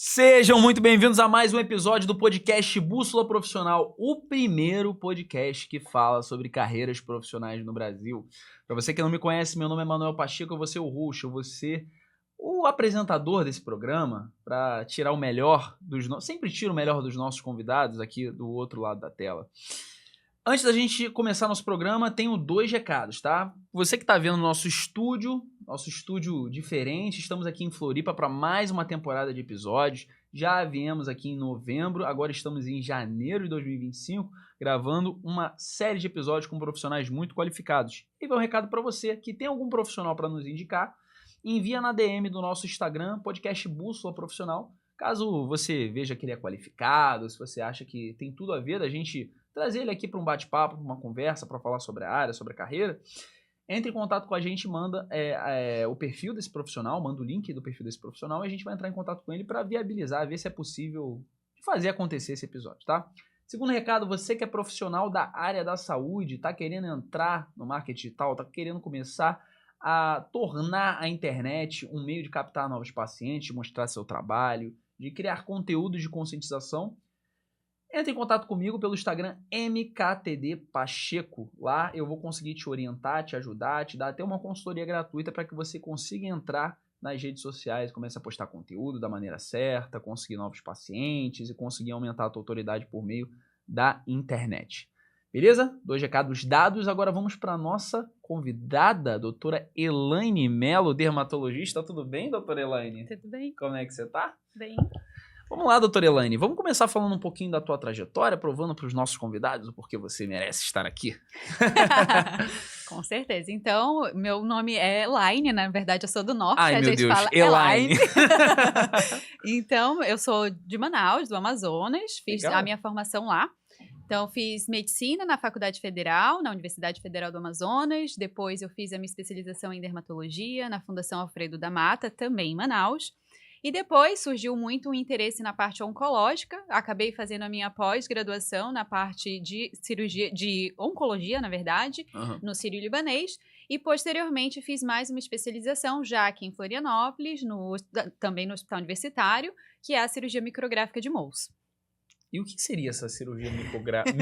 Sejam muito bem-vindos a mais um episódio do podcast Bússola Profissional, o primeiro podcast que fala sobre carreiras profissionais no Brasil. Para você que não me conhece, meu nome é Manuel Pacheco, eu vou ser o host, eu vou ser o apresentador desse programa para tirar o melhor sempre tiro o melhor dos nossos convidados aqui do outro lado da tela. Antes da gente começar nosso programa, tenho 2 recados, tá? Você que está vendo nosso estúdio diferente, estamos aqui em Floripa para mais uma temporada de episódios. Já viemos aqui em novembro, agora estamos em janeiro de 2025, gravando uma série de episódios com profissionais muito qualificados. E vai um recado para você que tem algum profissional para nos indicar, envia na DM do nosso Instagram, podcast Bússola Profissional. Caso você veja que ele é qualificado, se você acha que tem tudo a ver da gente trazer ele aqui para um bate-papo, para uma conversa, para falar sobre a área, sobre a carreira, entre em contato com a gente, manda o perfil desse profissional, manda o link do perfil desse profissional e a gente vai entrar em contato com ele para viabilizar, ver se é possível fazer acontecer esse episódio, tá? Segundo recado, você que é profissional da área da saúde, está querendo entrar no marketing digital, está querendo começar a tornar a internet um meio de captar novos pacientes, de mostrar seu trabalho, de criar conteúdos de conscientização, entre em contato comigo pelo Instagram mktdpacheco. Lá eu vou conseguir te orientar, te ajudar, te dar até uma consultoria gratuita para que você consiga entrar nas redes sociais, comece a postar conteúdo da maneira certa, conseguir novos pacientes e conseguir aumentar a tua autoridade por meio da internet. Beleza? 2 recados dados. Agora vamos para a nossa convidada, doutora Elaine Mello, dermatologista. Tudo bem, doutora Elaine? Tudo bem. Como é que você tá? Bem. Vamos lá, doutora Elaine. Vamos começar falando um pouquinho da tua trajetória, provando para os nossos convidados o porquê você merece estar aqui. Com certeza. Então, meu nome é Elaine, na verdade eu sou do norte, Ai, a meu gente Deus, fala Elaine. Então, eu sou de Manaus, do Amazonas, fiz Legal. a minha formação lá. Então, fiz medicina na Faculdade Federal, na Universidade Federal do Amazonas. Depois, eu fiz a minha especialização em dermatologia na Fundação Alfredo da Mata, também em Manaus. E depois surgiu muito um interesse na parte oncológica. Acabei fazendo a minha pós-graduação na parte de cirurgia, de oncologia, na verdade, no Sírio-Libanês. E posteriormente fiz mais uma especialização já aqui em Florianópolis, também no Hospital Universitário, que é a cirurgia micrográfica de Mohs. E o que seria essa cirurgia micrográfica?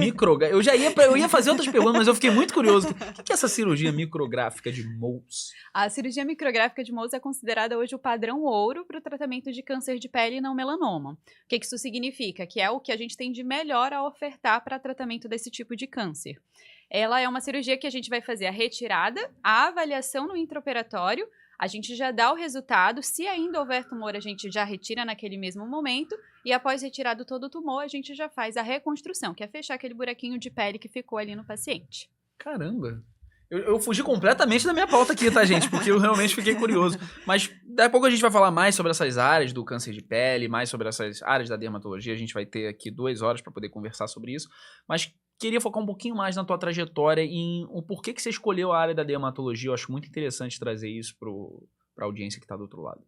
Eu ia fazer outras perguntas, mas eu fiquei muito curioso. O que é essa cirurgia micrográfica de Mohs? A cirurgia micrográfica de Mohs é considerada hoje o padrão ouro para o tratamento de câncer de pele e não melanoma. O que isso significa? Que é o que a gente tem de melhor a ofertar para tratamento desse tipo de câncer. Ela é uma cirurgia que a gente vai fazer a retirada, a avaliação no intraoperatório, a gente já dá o resultado, se ainda houver tumor, a gente já retira naquele mesmo momento, e após retirado todo o tumor, a gente já faz a reconstrução, que é fechar aquele buraquinho de pele que ficou ali no paciente. Caramba! Eu fugi completamente da minha pauta aqui, tá, gente? Porque eu realmente fiquei curioso. Mas daqui a pouco a gente vai falar mais sobre essas áreas do câncer de pele, mais sobre essas áreas da dermatologia. A gente vai ter aqui 2 horas para poder conversar sobre isso. Mas queria focar um pouquinho mais na tua trajetória em o porquê que você escolheu a área da dermatologia. Eu acho muito interessante trazer isso para a audiência que está do outro lado.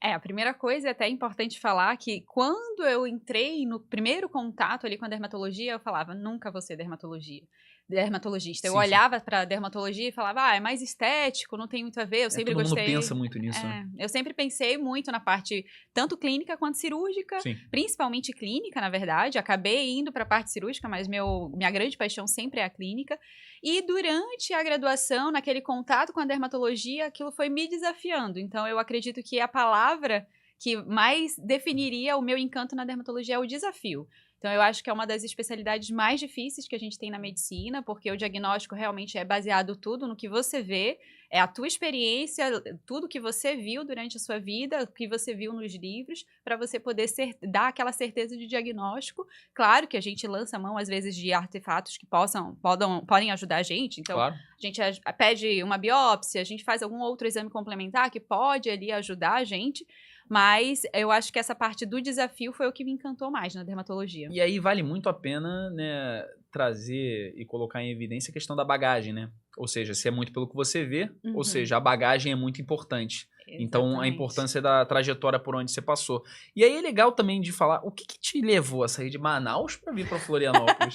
A primeira coisa é até importante falar que quando eu entrei no primeiro contato ali com a dermatologia, eu falava, nunca vou ser dermatologista. Eu olhava para dermatologia e falava, é mais estético, não tem muito a ver, eu sempre todo gostei. Todo mundo pensa muito nisso, né? Eu sempre pensei muito na parte tanto clínica quanto cirúrgica, Sim. Principalmente clínica, na verdade. Acabei indo para a parte cirúrgica, mas minha grande paixão sempre é a clínica. E durante a graduação, naquele contato com a dermatologia, aquilo foi me desafiando. Então, eu acredito que a palavra que mais definiria o meu encanto na dermatologia é o desafio. Então, eu acho que é uma das especialidades mais difíceis que a gente tem na medicina, porque o diagnóstico realmente é baseado tudo no que você vê, é a tua experiência, tudo que você viu durante a sua vida, o que você viu nos livros, para você poder dar aquela certeza de diagnóstico. Claro que a gente lança a mão, às vezes, de artefatos que podem ajudar a gente. Então, claro. A gente pede uma biópsia, a gente faz algum outro exame complementar que pode ali ajudar a gente. Mas eu acho que essa parte do desafio foi o que me encantou mais na dermatologia. E aí vale muito a pena, né, trazer e colocar em evidência a questão da bagagem, né? Ou seja, se é muito pelo que você vê, ou seja, a bagagem é muito importante. Então, a Exatamente. importância da trajetória por onde você passou. E aí é legal também de falar, o que te levou a sair de Manaus para vir para Florianópolis?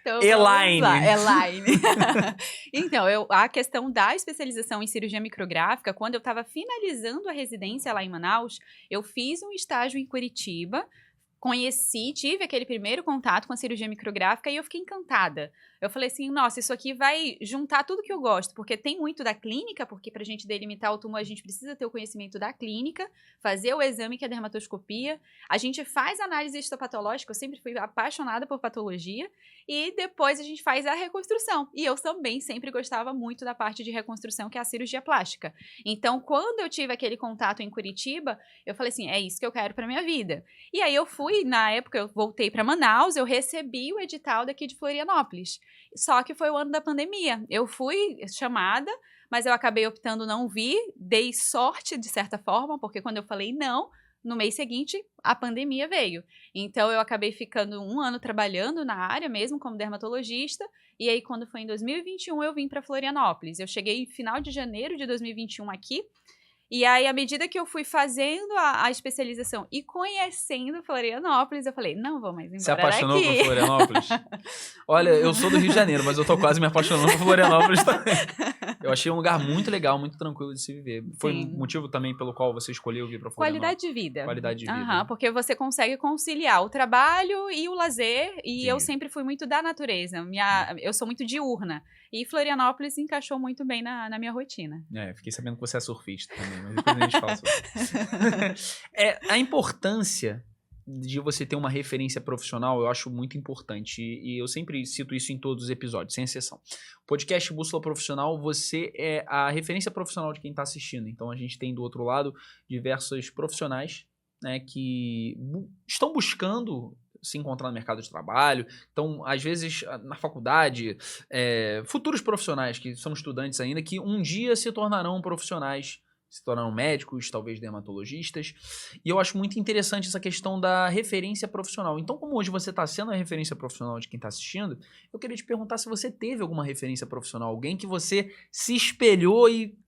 Então, vamos lá. Elaine. Elaine. Então, a questão da especialização em cirurgia micrográfica, quando eu estava finalizando a residência lá em Manaus, eu fiz um estágio em Curitiba, tive aquele primeiro contato com a cirurgia micrográfica e eu fiquei encantada. Eu falei assim, nossa, isso aqui vai juntar tudo que eu gosto, porque tem muito da clínica, porque pra gente delimitar o tumor a gente precisa ter o conhecimento da clínica, fazer o exame que é a dermatoscopia, a gente faz análise histopatológica, eu sempre fui apaixonada por patologia, e depois a gente faz a reconstrução. E eu também sempre gostava muito da parte de reconstrução, que é a cirurgia plástica. Então, quando eu tive aquele contato em Curitiba, eu falei assim, é isso que eu quero pra minha vida. E aí eu fui, na época eu voltei para Manaus, eu recebi o edital daqui de Florianópolis. Só que foi o ano da pandemia. Eu fui chamada, mas eu acabei optando não vir, dei sorte de certa forma, porque quando eu falei não, no mês seguinte a pandemia veio. Então eu acabei ficando 1 ano trabalhando na área mesmo como dermatologista, e aí quando foi em 2021 eu vim para Florianópolis. Eu cheguei final de janeiro de 2021 aqui. E aí, à medida que eu fui fazendo a especialização e conhecendo Florianópolis, eu falei, não vou mais embora Se apaixonou por daqui. Florianópolis? Olha, eu sou do Rio de Janeiro, mas eu tô quase me apaixonando por Florianópolis também. Eu achei um lugar muito legal, muito tranquilo de se viver. Foi um Sim. motivo também pelo qual você escolheu vir para Florianópolis? Qualidade de vida. Qualidade de vida. Aham, porque você consegue conciliar o trabalho e o lazer, e eu Entendi. sempre fui muito da natureza. Eu sou muito diurna. E Florianópolis encaixou muito bem na minha rotina. Fiquei sabendo que você é surfista também, mas depois a gente fala sobre isso. A importância de você ter uma referência profissional, eu acho muito importante. E eu sempre cito isso em todos os episódios, sem exceção. O podcast Bússola Profissional, você é a referência profissional de quem está assistindo. Então, a gente tem do outro lado diversos profissionais, né, que estão buscando se encontrar no mercado de trabalho. Então, às vezes, na faculdade, futuros profissionais que são estudantes ainda, que um dia se tornarão profissionais, se tornarão médicos, talvez dermatologistas. E eu acho muito interessante essa questão da referência profissional. Então, como hoje você está sendo a referência profissional de quem está assistindo, eu queria te perguntar se você teve alguma referência profissional, alguém que você se espelhou e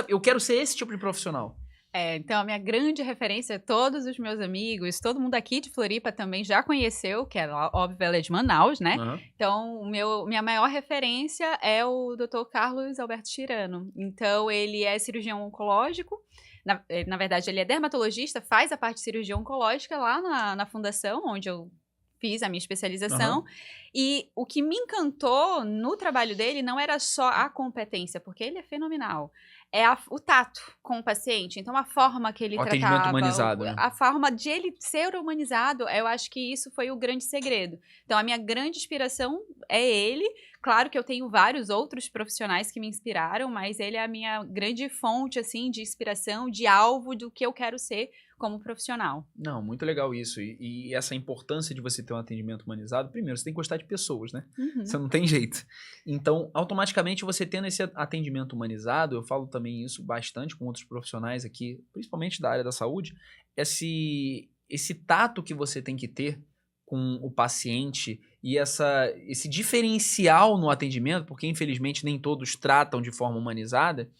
eu quero ser esse tipo de profissional. Então a minha grande referência, todos os meus amigos, todo mundo aqui de Floripa também já conheceu, que é óbvio, ela é de Manaus, né? Uhum. Então, minha maior referência é o Dr. Carlos Alberto Tirano. Então, ele é cirurgião oncológico, na verdade, ele é dermatologista, faz a parte de cirurgia oncológica lá na fundação, onde eu fiz a minha especialização. Uhum. E o que me encantou no trabalho dele não era só a competência, porque ele é fenomenal. É o tato com o paciente. Então, a forma que ele tratava... atendimento humanizado, né? A forma de ele ser humanizado, eu acho que isso foi o grande segredo. Então, a minha grande inspiração é ele. Claro que eu tenho vários outros profissionais que me inspiraram, mas ele é a minha grande fonte, assim, de inspiração, de alvo do que eu quero ser como profissional. Não, muito legal isso. E essa importância de você ter um atendimento humanizado, primeiro, você tem que gostar de pessoas, né? Uhum. Você não tem jeito. Então, automaticamente, você tendo esse atendimento humanizado, eu falo também isso bastante com outros profissionais aqui, principalmente da área da saúde, esse tato que você tem que ter com o paciente e esse diferencial no atendimento, porque infelizmente nem todos tratam de forma humanizada,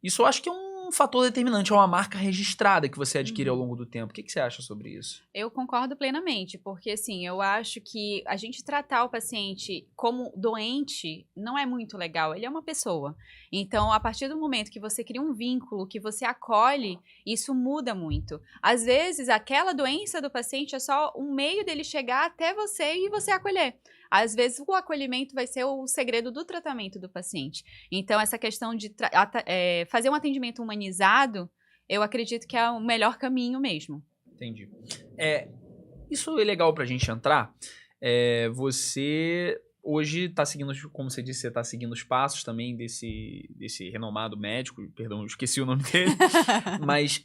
isso eu acho que é um fator determinante, é uma marca registrada que você adquire ao longo do tempo. O que você acha sobre isso? Eu concordo plenamente, porque assim, eu acho que a gente tratar o paciente como doente não é muito legal, ele é uma pessoa. Então, a partir do momento que você cria um vínculo, que você acolhe, isso muda muito. Às vezes, aquela doença do paciente é só um meio dele chegar até você e você acolher. Às vezes, o acolhimento vai ser o segredo do tratamento do paciente. Então, essa questão de fazer um atendimento humanizado, eu acredito que é o melhor caminho mesmo. Entendi. Isso é legal pra gente entrar. Você hoje está seguindo, como você disse, você está seguindo os passos também desse renomado médico, perdão, eu esqueci o nome dele, mas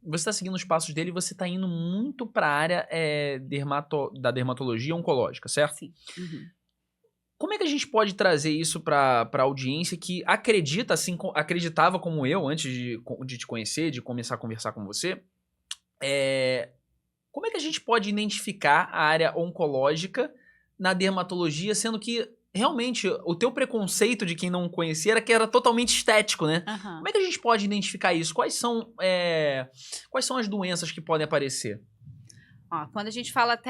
você está seguindo os passos dele e você está indo muito para a área da dermatologia oncológica, certo? Sim. Uhum. Como é que a gente pode trazer isso para a audiência que acreditava como eu, antes de te conhecer, de começar a conversar com você? Como é que a gente pode identificar a área oncológica na dermatologia, sendo que realmente, o teu preconceito de quem não conhecia era que era totalmente estético, né? Aham. Como é que a gente pode identificar isso? Quais são as doenças que podem aparecer? Ó, quando a gente fala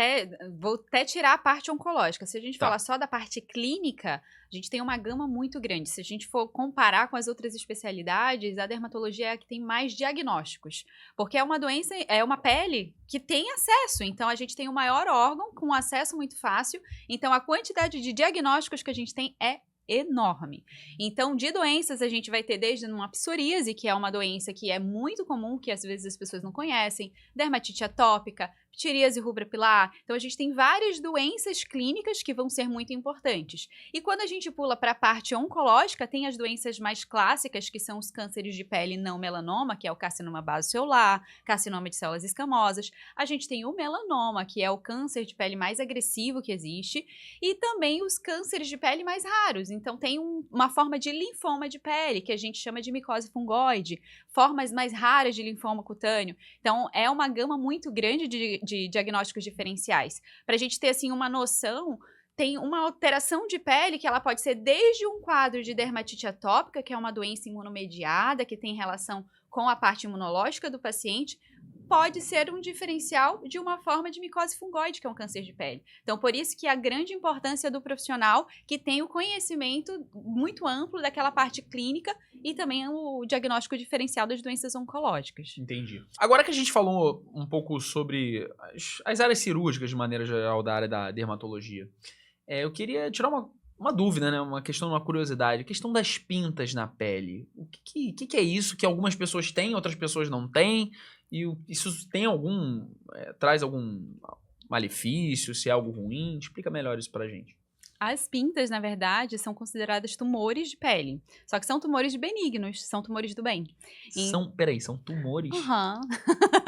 vou até tirar a parte oncológica, se a gente Tá. falar só da parte clínica, a gente tem uma gama muito grande. Se a gente for comparar com as outras especialidades, a dermatologia é a que tem mais diagnósticos, porque é uma doença, é uma pele que tem acesso, então a gente tem o maior órgão com acesso muito fácil, então a quantidade de diagnósticos que a gente tem é enorme. Então, de doenças, a gente vai ter desde uma psoríase, que é uma doença que é muito comum, que às vezes as pessoas não conhecem, dermatite atópica, psoríase rubra pilar. Então, a gente tem várias doenças clínicas que vão ser muito importantes. E quando a gente pula para a parte oncológica, tem as doenças mais clássicas, que são os cânceres de pele não melanoma, que é o carcinoma basocelular, carcinoma de células escamosas. A gente tem o melanoma, que é o câncer de pele mais agressivo que existe, e também os cânceres de pele mais raros. Então, tem uma forma de linfoma de pele, que a gente chama de micose fungoide, formas mais raras de linfoma cutâneo. Então, é uma gama muito grande de diagnósticos diferenciais. Para a gente ter, assim, uma noção, tem uma alteração de pele que ela pode ser desde um quadro de dermatite atópica, que é uma doença imunomediada, que tem relação com a parte imunológica do paciente, pode ser um diferencial de uma forma de micose fungoide, que é um câncer de pele. Então, por isso que a grande importância do profissional que tem o conhecimento muito amplo daquela parte clínica e também o diagnóstico diferencial das doenças oncológicas. Entendi. Agora que a gente falou um pouco sobre as áreas cirúrgicas de maneira geral da área da dermatologia, eu queria tirar uma dúvida, né? Uma questão, uma curiosidade. A questão das pintas na pele. O que é isso que algumas pessoas têm, outras pessoas não têm? E isso tem traz algum malefício, se é algo ruim? Explica melhor isso pra gente. As pintas, na verdade, são consideradas tumores de pele. Só que são tumores benignos, são tumores do bem. Peraí, são tumores? Aham.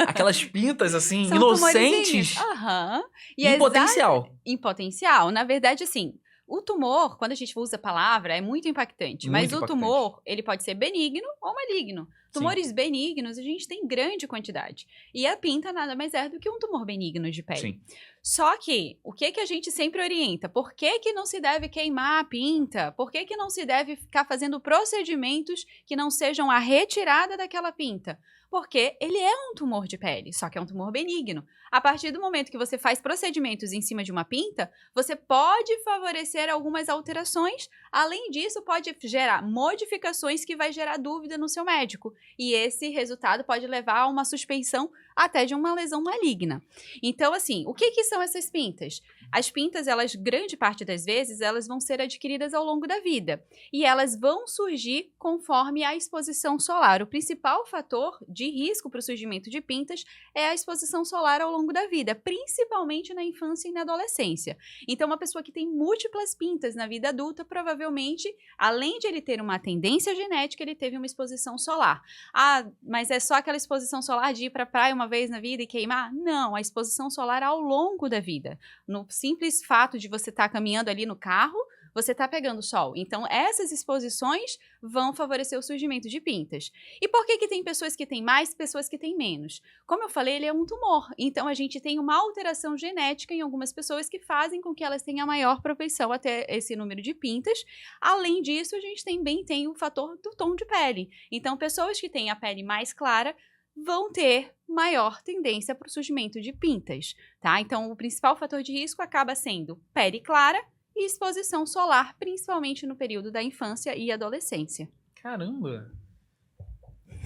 Aquelas pintas, assim, São inocentes? tumorezinhos. Aham. Em potencial. Em potencial. Na verdade, assim, o tumor, quando a gente usa a palavra, é muito impactante. Mas Muito o impactante. tumor, ele pode ser benigno ou maligno. Tumores benignos a gente tem grande quantidade. E a pinta nada mais é do que um tumor benigno de pele. Sim. Só que, o que a gente sempre orienta? Por que não se deve queimar a pinta? Por que não se deve ficar fazendo procedimentos que não sejam a retirada daquela pinta? Porque ele é um tumor de pele, só que é um tumor benigno. A partir do momento que você faz procedimentos em cima de uma pinta, você pode favorecer algumas alterações. Além disso, pode gerar modificações que vai gerar dúvida no seu médico. E esse resultado pode levar a uma suspeição até de uma lesão maligna. Então, assim, o que são essas pintas? As pintas, grande parte das vezes, elas vão ser adquiridas ao longo da vida. E elas vão surgir conforme a exposição solar. O principal fator de risco para o surgimento de pintas é a exposição solar ao longo da vida, principalmente na infância e na adolescência. Então, uma pessoa que tem múltiplas pintas na vida adulta, provavelmente, além de ele ter uma tendência genética, ele teve uma exposição solar. Ah, mas é só aquela exposição solar de ir para a praia uma vez na vida e queimar? Não, a exposição solar ao longo da vida. No simples fato de você estar caminhando ali no carro, você está pegando sol. Então, essas exposições vão favorecer o surgimento de pintas. E por que tem pessoas que têm mais, pessoas que têm menos? Como eu falei, ele é um tumor. Então, a gente tem uma alteração genética em algumas pessoas que fazem com que elas tenham maior propensão a ter esse número de pintas. Além disso, a gente também tem o fator do tom de pele. Então, pessoas que têm a pele mais clara vão ter maior tendência para o surgimento de pintas, tá? Então, o principal fator de risco acaba sendo pele clara e exposição solar, principalmente no período da infância e adolescência. Caramba!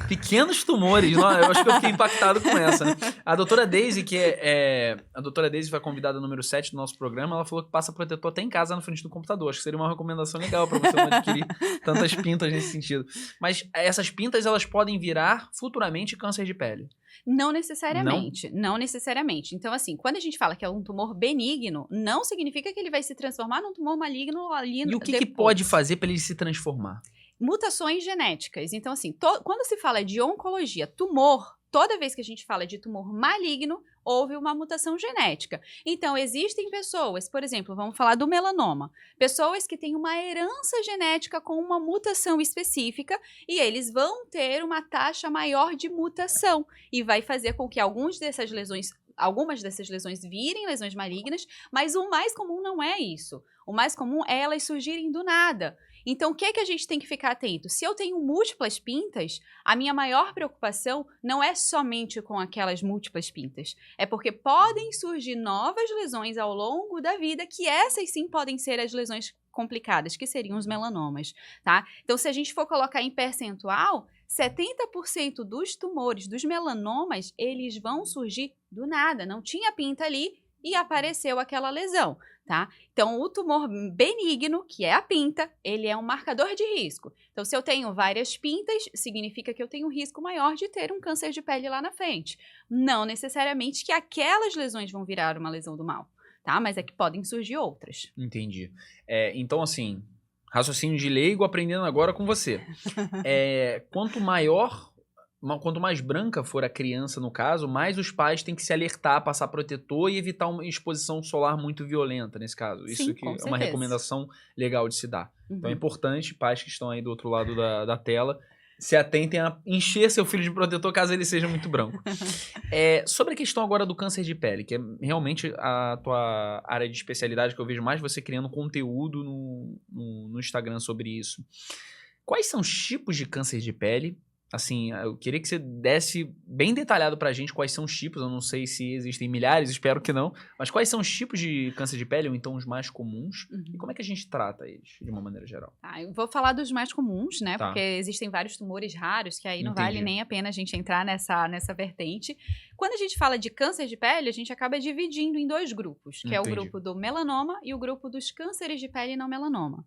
Pequenos tumores. Eu acho que eu fiquei impactado com essa, né? A doutora Daisy, a doutora Daisy foi a convidada número 7 do nosso programa, ela falou que passa protetor até em casa na frente do computador. Acho que seria uma recomendação legal para você não adquirir tantas pintas nesse sentido. Mas essas pintas, elas podem virar futuramente câncer de pele? Não necessariamente, não necessariamente. Então, assim, quando a gente fala que é um tumor benigno, não significa que ele vai se transformar num tumor maligno ali. E o que pode fazer para ele se transformar? Mutações genéticas. Então, assim, quando se fala de oncologia, tumor toda vez que a gente fala de tumor maligno, houve uma mutação genética. Então, existem pessoas, por exemplo, vamos falar do melanoma, pessoas que têm uma herança genética com uma mutação específica e eles vão ter uma taxa maior de mutação e vai fazer com que algumas dessas lesões virem lesões malignas, mas o mais comum não é isso. O mais comum é elas surgirem do nada. Então, o que a gente tem que ficar atento? Se eu tenho múltiplas pintas, a minha maior preocupação não é somente com aquelas múltiplas pintas. É porque podem surgir novas lesões ao longo da vida, que essas sim podem ser as lesões complicadas, que seriam os melanomas, tá? Então, se a gente for colocar em percentual, 70% dos tumores, dos melanomas, eles vão surgir do nada. Não tinha pinta ali e apareceu aquela lesão, tá? Então, o tumor benigno, que é a pinta, ele é um marcador de risco. Então, se eu tenho várias pintas, significa que eu tenho um risco maior de ter um câncer de pele lá na frente. Não necessariamente que aquelas lesões vão virar uma lesão do mal, tá? Mas é que podem surgir outras. Entendi. Então, assim, raciocínio de leigo aprendendo agora com você. Quanto mais branca for a criança, no caso, mais os pais têm que se alertar, passar protetor e evitar uma exposição solar muito violenta, nesse caso. Isso Sim, que com é uma certeza. recomendação legal de se dar. Então é Uhum. importante, pais que estão aí do outro lado da tela, se atentem a encher seu filho de protetor caso ele seja muito branco. Sobre a questão agora do câncer de pele, que é realmente a tua área de especialidade, que eu vejo mais você criando conteúdo no Instagram sobre isso. Quais são os tipos de câncer de pele? Assim, eu queria que você desse bem detalhado pra gente quais são os tipos. Eu não sei se existem milhares, espero que não. Mas quais são os tipos de câncer de pele, ou então os mais comuns? E como é que a gente trata eles, de uma maneira geral? Eu vou falar dos mais comuns, né? Tá. Porque existem vários tumores raros, que aí não vale Entendi. nem a pena a gente entrar nessa vertente. Quando a gente fala de câncer de pele, a gente acaba dividindo em dois grupos, que é o Entendi. grupo do melanoma e o grupo dos cânceres de pele não melanoma.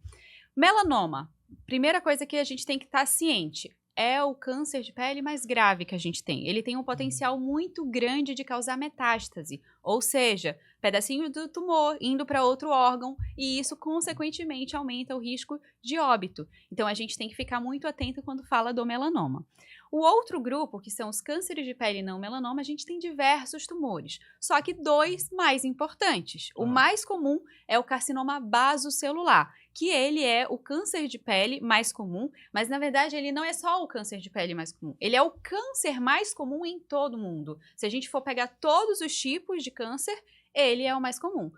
Melanoma, primeira coisa que a gente tem que estar ciente, é o câncer de pele mais grave que a gente tem. Ele tem um potencial muito grande de causar metástase, ou seja, pedacinho do tumor indo para outro órgão, e isso, consequentemente, aumenta o risco de óbito. Então, a gente tem que ficar muito atento quando fala do melanoma. O outro grupo, que são os cânceres de pele não melanoma, a gente tem diversos tumores, só que dois mais importantes. O mais comum é o carcinoma basocelular, que ele é o câncer de pele mais comum, mas na verdade ele não é só o câncer de pele mais comum, ele é o câncer mais comum em todo mundo. Se a gente for pegar todos os tipos de câncer, ele é o mais comum.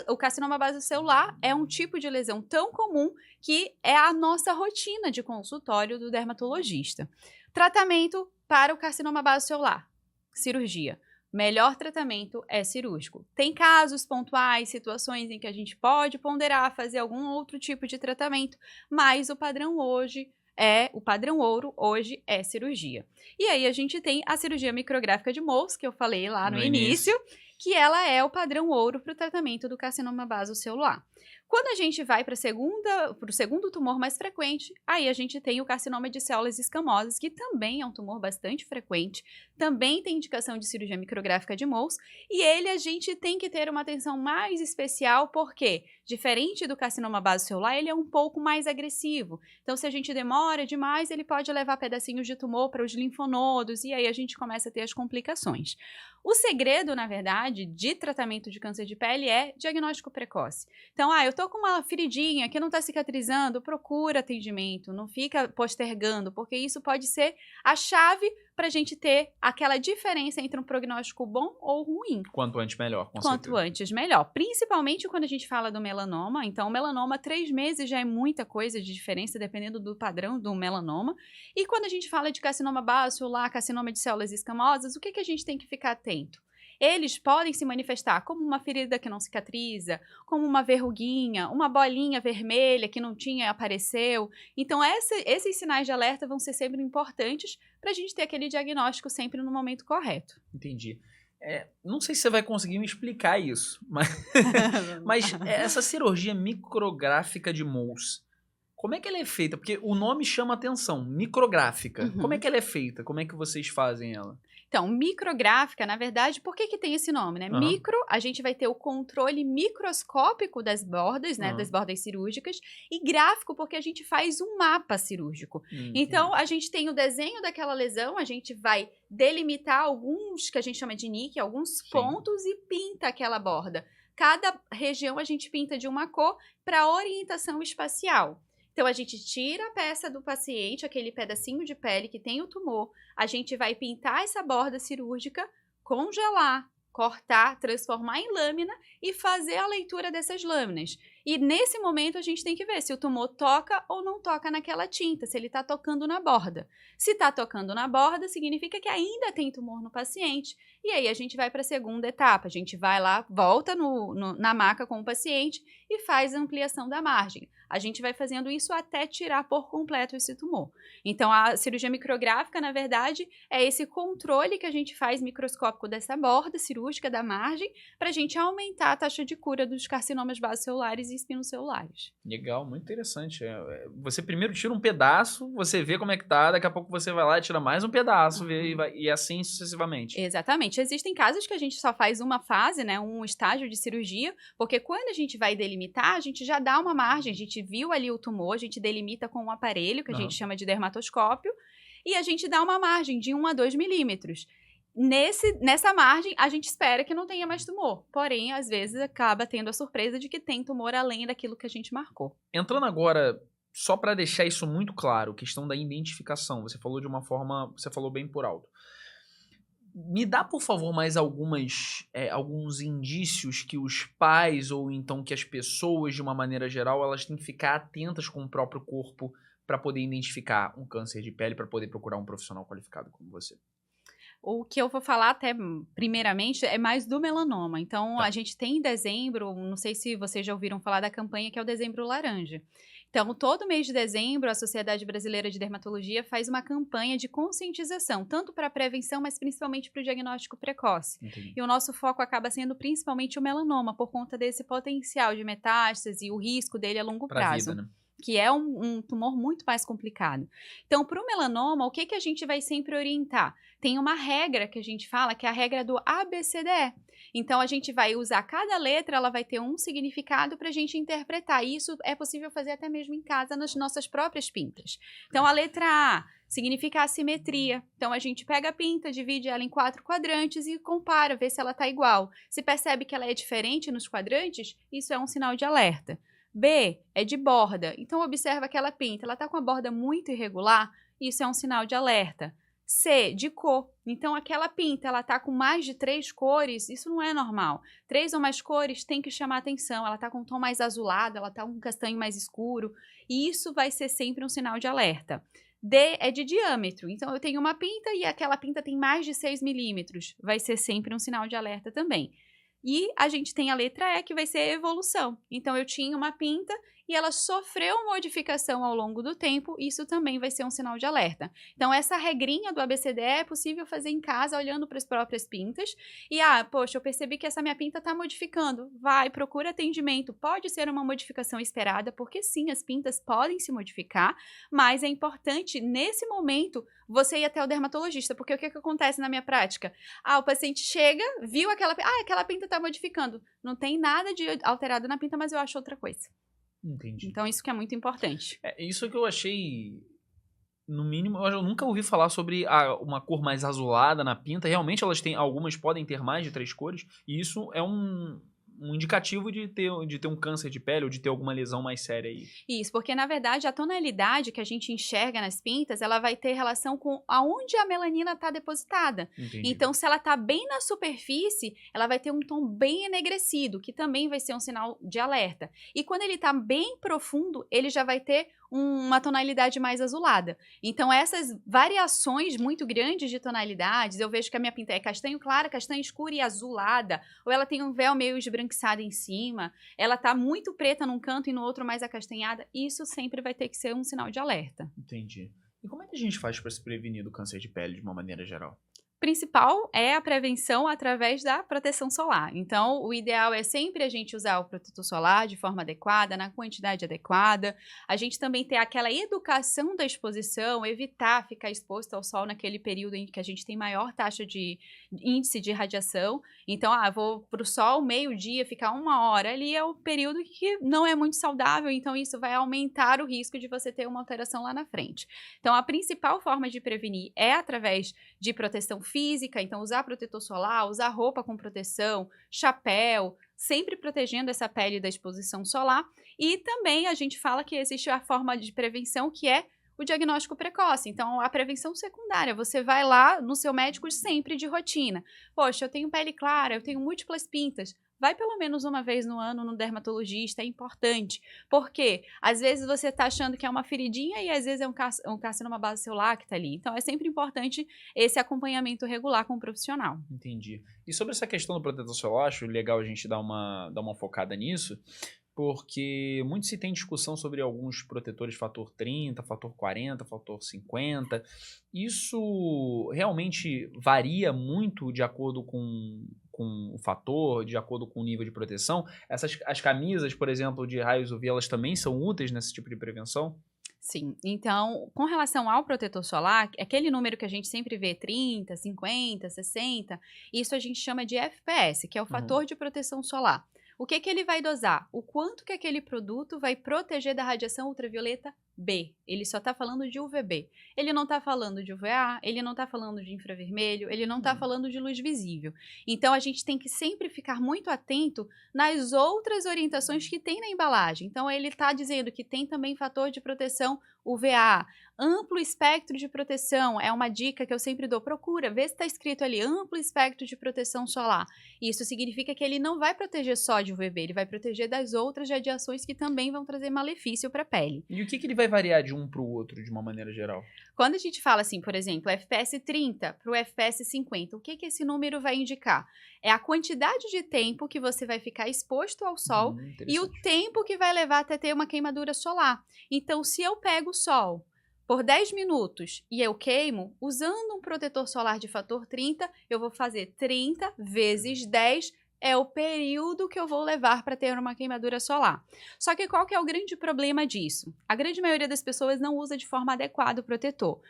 O carcinoma basocelular é um tipo de lesão tão comum que é a nossa rotina de consultório do dermatologista. Tratamento para o carcinoma basocelular: cirurgia. Melhor tratamento é cirúrgico. Tem casos pontuais, situações em que a gente pode ponderar fazer algum outro tipo de tratamento, mas o padrão ouro hoje é cirurgia. E aí a gente tem a cirurgia micrográfica de Mohs, que eu falei lá no início, que ela é o padrão ouro para o tratamento do carcinoma basocelular. Quando a gente vai para o segundo tumor mais frequente, aí a gente tem o carcinoma de células escamosas, que também é um tumor bastante frequente, também tem indicação de cirurgia micrográfica de Mohs, e ele a gente tem que ter uma atenção mais especial, porque, diferente do carcinoma basocelular, ele é um pouco mais agressivo. Então, se a gente demora demais, ele pode levar pedacinhos de tumor para os linfonodos, e aí a gente começa a ter as complicações. O segredo, na verdade, de tratamento de câncer de pele é diagnóstico precoce. Então, eu tô com uma feridinha que não tá cicatrizando, procura atendimento, não fica postergando, porque isso pode ser a chave para a gente ter aquela diferença entre um prognóstico bom ou ruim. Quanto antes, melhor, com Quanto certeza. antes, melhor. Principalmente quando a gente fala do melanoma. Então, o melanoma, 3 meses já é muita coisa de diferença, dependendo do padrão do melanoma. E quando a gente fala de carcinoma basocelular, carcinoma de células escamosas, o que a gente tem que ficar atento? Eles podem se manifestar como uma ferida que não cicatriza, como uma verruguinha, uma bolinha vermelha que não tinha, apareceu. Então, esses sinais de alerta vão ser sempre importantes para a gente ter aquele diagnóstico sempre no momento correto. Entendi. Não sei se você vai conseguir me explicar isso, mas essa cirurgia micrográfica de Mohs, como é que ela é feita? Porque o nome chama atenção, micrográfica. Como é que ela é feita? Como é que vocês fazem ela? Então, micrográfica, na verdade, por que tem esse nome, né? Aham. Micro, a gente vai ter o controle microscópico das bordas, né? Aham. Das bordas cirúrgicas. E gráfico, porque a gente faz um mapa cirúrgico. Então, Entendi. a gente tem o desenho daquela lesão, a gente vai delimitar alguns, que a gente chama de nick, alguns Sim. pontos e pinta aquela borda. Cada região a gente pinta de uma cor para orientação espacial. Então, a gente tira a peça do paciente, aquele pedacinho de pele que tem o tumor, a gente vai pintar essa borda cirúrgica, congelar, cortar, transformar em lâmina e fazer a leitura dessas lâminas. E nesse momento a gente tem que ver se o tumor toca ou não toca naquela tinta, se ele está tocando na borda. Se está tocando na borda, significa que ainda tem tumor no paciente. E aí a gente vai para a segunda etapa, a gente vai lá, volta na maca com o paciente e faz a ampliação da margem. A gente vai fazendo isso até tirar por completo esse tumor. Então, a cirurgia micrográfica, na verdade, é esse controle que a gente faz microscópico dessa borda cirúrgica da margem para a gente aumentar a taxa de cura dos carcinomas basocelulares e espinocelulares. Legal, muito interessante. Você primeiro tira um pedaço, você vê como é que tá, daqui a pouco você vai lá e tira mais um pedaço, vê, e assim sucessivamente. Exatamente. Existem casos que a gente só faz uma fase, né, um estágio de cirurgia, porque quando a gente vai delimitar, a gente já dá uma margem, a gente viu ali o tumor, a gente delimita com um aparelho, que a gente chama de dermatoscópio, e a gente dá uma margem de 1 a 2 milímetros. Nessa margem, a gente espera que não tenha mais tumor. Porém, às vezes, acaba tendo a surpresa de que tem tumor além daquilo que a gente marcou. Entrando agora, só para deixar isso muito claro, questão da identificação. Você falou de uma forma, você falou bem por alto. Me dá, por favor, mais alguns indícios que os pais ou então que as pessoas, de uma maneira geral, elas têm que ficar atentas com o próprio corpo para poder identificar um câncer de pele, para poder procurar um profissional qualificado como você. O que eu vou falar até primeiramente é mais do melanoma. Então, a gente tem em dezembro, não sei se vocês já ouviram falar da campanha que é o Dezembro Laranja. Então, todo mês de dezembro, a Sociedade Brasileira de Dermatologia faz uma campanha de conscientização, tanto para a prevenção, mas principalmente para o diagnóstico precoce. Entendi. E o nosso foco acaba sendo principalmente o melanoma, por conta desse potencial de metástase e o risco dele a longo Pra prazo. vida, né? Que é um tumor muito mais complicado. Então, para o melanoma, o que a gente vai sempre orientar? Tem uma regra que a gente fala, que é a regra do ABCDE. Então, a gente vai usar cada letra, ela vai ter um significado para a gente interpretar. E isso é possível fazer até mesmo em casa, nas nossas próprias pintas. Então, a letra A significa assimetria. Então, a gente pega a pinta, divide ela em 4 quadrantes e compara, vê se ela está igual. Se percebe que ela é diferente nos quadrantes, isso é um sinal de alerta. B é de borda, então observa aquela pinta, ela está com a borda muito irregular, isso é um sinal de alerta. C, de cor, então aquela pinta, ela está com mais de 3 cores, isso não é normal. 3 ou mais cores tem que chamar atenção, ela está com um tom mais azulado, ela está com um castanho mais escuro, e isso vai ser sempre um sinal de alerta. D é de diâmetro, então eu tenho uma pinta e aquela pinta tem mais de 6 milímetros, vai ser sempre um sinal de alerta também. E a gente tem a letra E, que vai ser a evolução. Então, eu tinha uma pinta e ela sofreu modificação ao longo do tempo, isso também vai ser um sinal de alerta. Então, essa regrinha do ABCDE é possível fazer em casa, olhando para as próprias pintas. E, poxa, eu percebi que essa minha pinta está modificando. Vai, procura atendimento. Pode ser uma modificação esperada, porque sim, as pintas podem se modificar, mas é importante, nesse momento, você ir até o dermatologista, porque o que acontece na minha prática? O paciente chega, viu aquela pinta está modificando. Não tem nada de alterado na pinta, mas eu acho outra coisa. Entendi. Então, isso que é muito importante. Isso que eu achei, no mínimo, eu nunca ouvi falar sobre uma cor mais azulada na pinta. Realmente, algumas podem ter mais de 3 cores, e isso é um indicativo de ter um câncer de pele ou de ter alguma lesão mais séria aí. Isso, porque na verdade a tonalidade que a gente enxerga nas pintas, ela vai ter relação com aonde a melanina está depositada. Entendi. Então, se ela está bem na superfície, ela vai ter um tom bem enegrecido, que também vai ser um sinal de alerta. E quando ele está bem profundo, ele já vai ter uma tonalidade mais azulada. Então, essas variações muito grandes de tonalidades, eu vejo que a minha pinta é castanho clara, castanho escura e azulada, ou ela tem um véu meio esbranquiçado em cima, ela tá muito preta num canto e no outro mais acastanhada, isso sempre vai ter que ser um sinal de alerta. Entendi. E como é que a gente faz para se prevenir do câncer de pele de uma maneira geral? Principal é a prevenção através da proteção solar. Então, o ideal é sempre a gente usar o protetor solar de forma adequada, na quantidade adequada. A gente também ter aquela educação da exposição, evitar ficar exposto ao sol naquele período em que a gente tem maior taxa de índice de radiação. Então, vou para o sol meio-dia, ficar 1 hora ali é o período que não é muito saudável, então isso vai aumentar o risco de você ter uma alteração lá na frente. Então, a principal forma de prevenir é através de proteção física, então usar protetor solar, usar roupa com proteção, chapéu, sempre protegendo essa pele da exposição solar. E também a gente fala que existe a forma de prevenção que é o diagnóstico precoce. Então, a prevenção secundária, você vai lá no seu médico sempre de rotina. Poxa, eu tenho pele clara, eu tenho múltiplas pintas. Vai pelo menos uma vez no ano no dermatologista, é importante. Porque às vezes você está achando que é uma feridinha e às vezes é um carcinoma base celular que está ali. Então é sempre importante esse acompanhamento regular com o profissional. Entendi. E sobre essa questão do protetor solar, acho legal a gente dar uma focada nisso, porque muito se tem discussão sobre alguns protetores fator 30, fator 40, fator 50. Isso realmente varia muito de acordo com o fator, de acordo com o nível de proteção. As camisas, por exemplo, de raios UV, elas também são úteis nesse tipo de prevenção? Sim, então, com relação ao protetor solar, aquele número que a gente sempre vê, 30, 50, 60, isso a gente chama de FPS, que é o fator de proteção solar. O que ele vai dosar? O quanto que aquele produto vai proteger da radiação ultravioleta B. Ele só está falando de UVB. Ele não está falando de UVA, ele não está falando de infravermelho, ele não está falando de luz visível. Então, a gente tem que sempre ficar muito atento nas outras orientações que tem na embalagem. Então, ele está dizendo que tem também fator de proteção UVA, amplo espectro de proteção, é uma dica que eu sempre dou, procura, vê se está escrito ali, amplo espectro de proteção solar. Isso significa que ele não vai proteger só de UVB, ele vai proteger das outras radiações que também vão trazer malefício para a pele. E o que ele vai variar de um para o outro, de uma maneira geral? Quando a gente fala assim, por exemplo, FPS 30 para o FPS 50, o que esse número vai indicar? É a quantidade de tempo que você vai ficar exposto ao sol e o tempo que vai levar até ter uma queimadura solar. Então, se eu pego o sol por 10 minutos e eu queimo, usando um protetor solar de fator 30, eu vou fazer 30 vezes 10 é o período que eu vou levar para ter uma queimadura solar. Só que qual que é o grande problema disso? A grande maioria das pessoas não usa de forma adequada o protetor.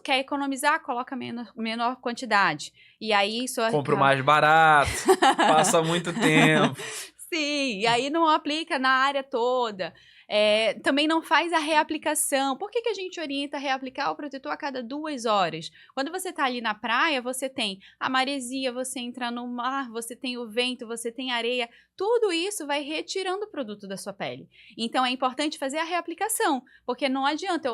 Quer economizar, coloca menor quantidade. E aí isso compra o mais barato, passa muito tempo. Sim, e aí não aplica na área toda. Também não faz a reaplicação. Por que a gente orienta a reaplicar o protetor a cada 2 horas? Quando você está ali na praia, você tem a maresia, você entra no mar, você tem o vento, você tem areia. Tudo isso vai retirando o produto da sua pele. Então, é importante fazer a reaplicação, porque não adianta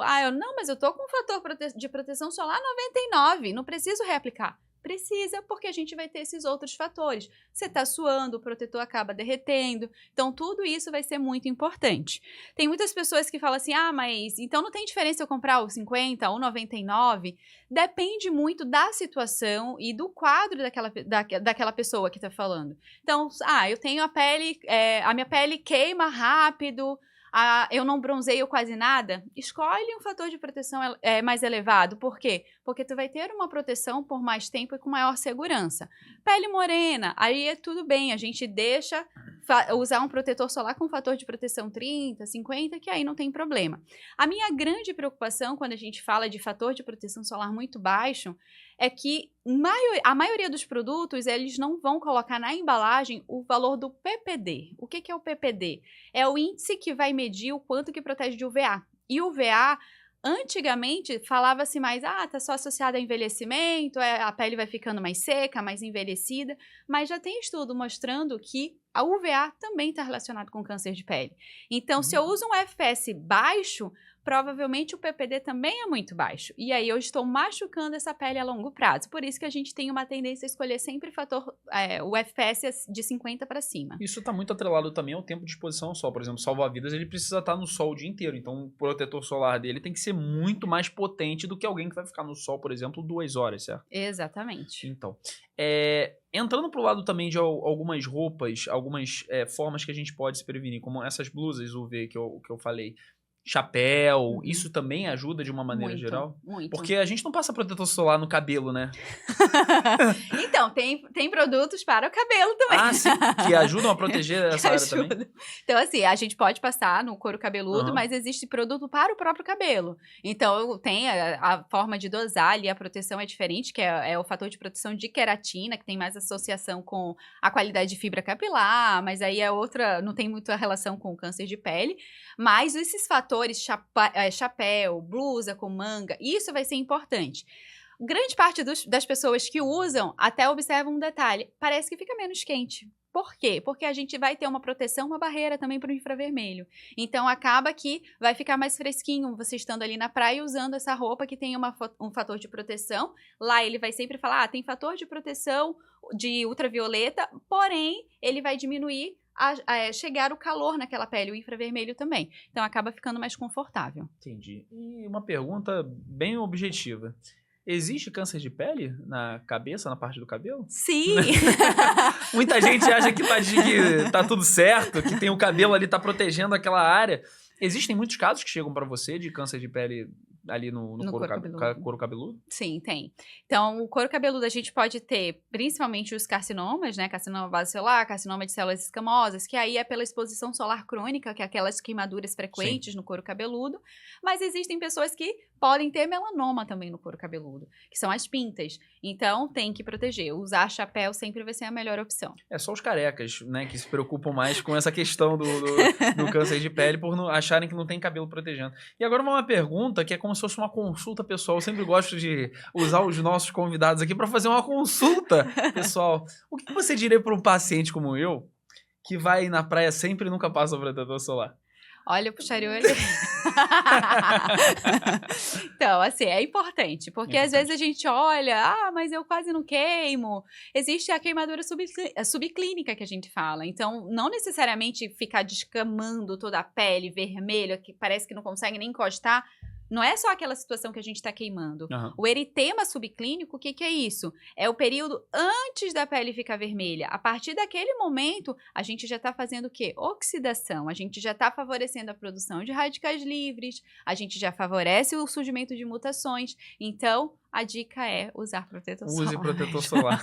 mas eu tô com fator de proteção solar 99, não preciso reaplicar. Precisa, porque a gente vai ter esses outros fatores. Você está suando, o protetor acaba derretendo. Então, tudo isso vai ser muito importante. Tem muitas pessoas que falam assim, mas então não tem diferença eu comprar o 50 ou 99? Depende muito da situação e do quadro daquela pessoa que está falando. Então, eu tenho a minha pele queima rápido, eu não bronzeio quase nada, escolhe um fator de proteção mais elevado. Por quê? Porque tu vai ter uma proteção por mais tempo e com maior segurança. Pele morena, aí é tudo bem, a gente deixa usar um protetor solar com fator de proteção 30, 50, que aí não tem problema. A minha grande preocupação quando a gente fala de fator de proteção solar muito baixo é que a maioria dos produtos, eles não vão colocar na embalagem o valor do PPD. O que é o PPD? É o índice que vai medir o quanto que protege de UVA. E UVA, antigamente, falava-se mais, tá só associado a envelhecimento, a pele vai ficando mais seca, mais envelhecida, mas já tem estudo mostrando que a UVA também está relacionado com câncer de pele. Então, se eu uso um FPS baixo, provavelmente o PPD também é muito baixo. E aí eu estou machucando essa pele a longo prazo. Por isso que a gente tem uma tendência a escolher sempre o FPS de 50 para cima. Isso está muito atrelado também ao tempo de exposição ao sol. Por exemplo, salva-vidas, ele precisa estar no sol o dia inteiro. Então, o protetor solar dele tem que ser muito mais potente do que alguém que vai ficar no sol, por exemplo, 2 horas, certo? Exatamente. Então, entrando pro lado também de algumas roupas, algumas formas que a gente pode se prevenir, como essas blusas UV que eu falei. chapéu, isso também ajuda de uma maneira Muito, geral? muito. Porque a gente não passa protetor solar no cabelo, né? Então, tem produtos para o cabelo também. Ah, sim, que ajudam a proteger essa área também. Então, assim, a gente pode passar no couro cabeludo, Aham. mas existe produto para o próprio cabelo. Então, tem a forma de dosar ali, a proteção é diferente, que é o fator de proteção de queratina, que tem mais associação com a qualidade de fibra capilar, mas aí é outra, não tem muita relação com o câncer de pele. Mas esses fatores, chapéu, blusa com manga, isso vai ser importante. Grande parte das pessoas que usam até observam um detalhe, parece que fica menos quente. Por quê? Porque a gente vai ter uma proteção, uma barreira também para o infravermelho. Então, acaba que vai ficar mais fresquinho você estando ali na praia usando essa roupa que tem um fator de proteção. Lá ele vai sempre falar, tem fator de proteção de ultravioleta, porém, ele vai diminuir chegar o calor naquela pele, o infravermelho também. Então, acaba ficando mais confortável. Entendi. E uma pergunta bem objetiva. Existe câncer de pele na cabeça, na parte do cabelo? Sim! Muita gente acha que tá tudo certo, que tem o cabelo ali, tá protegendo aquela área. Existem muitos casos que chegam pra você de câncer de pele ali no couro cabeludo? Sim, tem. Então, o couro cabeludo a gente pode ter principalmente os carcinomas, né? Carcinoma basocelular, carcinoma de células escamosas, que aí é pela exposição solar crônica, que é aquelas queimaduras frequentes no couro cabeludo. Mas existem pessoas que podem ter melanoma também no couro cabeludo, que são as pintas. Então, tem que proteger. Usar chapéu sempre vai ser a melhor opção. É só os carecas, né, que se preocupam mais com essa questão do câncer de pele por acharem que não tem cabelo protegendo. E agora uma pergunta que é como se fosse uma consulta pessoal. Eu sempre gosto de usar os nossos convidados aqui para fazer uma consulta pessoal. O que você diria para um paciente como eu, que vai na praia sempre e nunca passa o protetor solar? Olha, eu puxaria o olho. Então, assim, é importante, porque às vezes a gente olha, mas eu quase não queimo. Existe a queimadura subclínica que a gente fala. Então, não necessariamente ficar descamando toda a pele vermelha, que parece que não consegue nem encostar. Não é só aquela situação que a gente está queimando. Uhum. O eritema subclínico, o que é isso? É o período antes da pele ficar vermelha. A partir daquele momento, a gente já está fazendo o quê? Oxidação. A gente já está favorecendo a produção de radicais livres, a gente já favorece o surgimento de mutações. Então, a dica é usar protetor solar. Use protetor solar.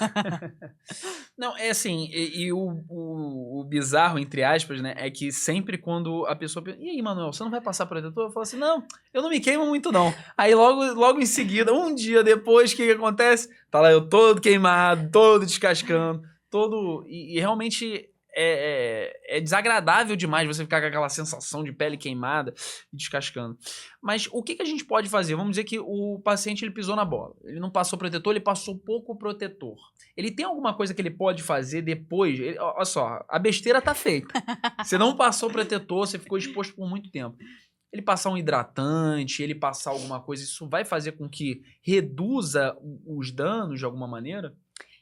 Não, é assim, e o bizarro, entre aspas, né, é que sempre quando a pessoa pensa, e aí, Manuel, você não vai passar protetor? Eu falo assim, não, eu não me queimo muito, não. Aí logo em seguida, um dia depois, o que acontece? Tá lá eu todo queimado, todo descascando, todo... E realmente é desagradável demais você ficar com aquela sensação de pele queimada e descascando. Mas o que a gente pode fazer? Vamos dizer que o paciente ele pisou na bola. Ele não passou protetor, ele passou pouco protetor. Ele tem alguma coisa que ele pode fazer depois? Olha só, a besteira tá feita. Você não passou protetor, você ficou exposto por muito tempo. Ele passar um hidratante, ele passar alguma coisa, isso vai fazer com que reduza os danos de alguma maneira?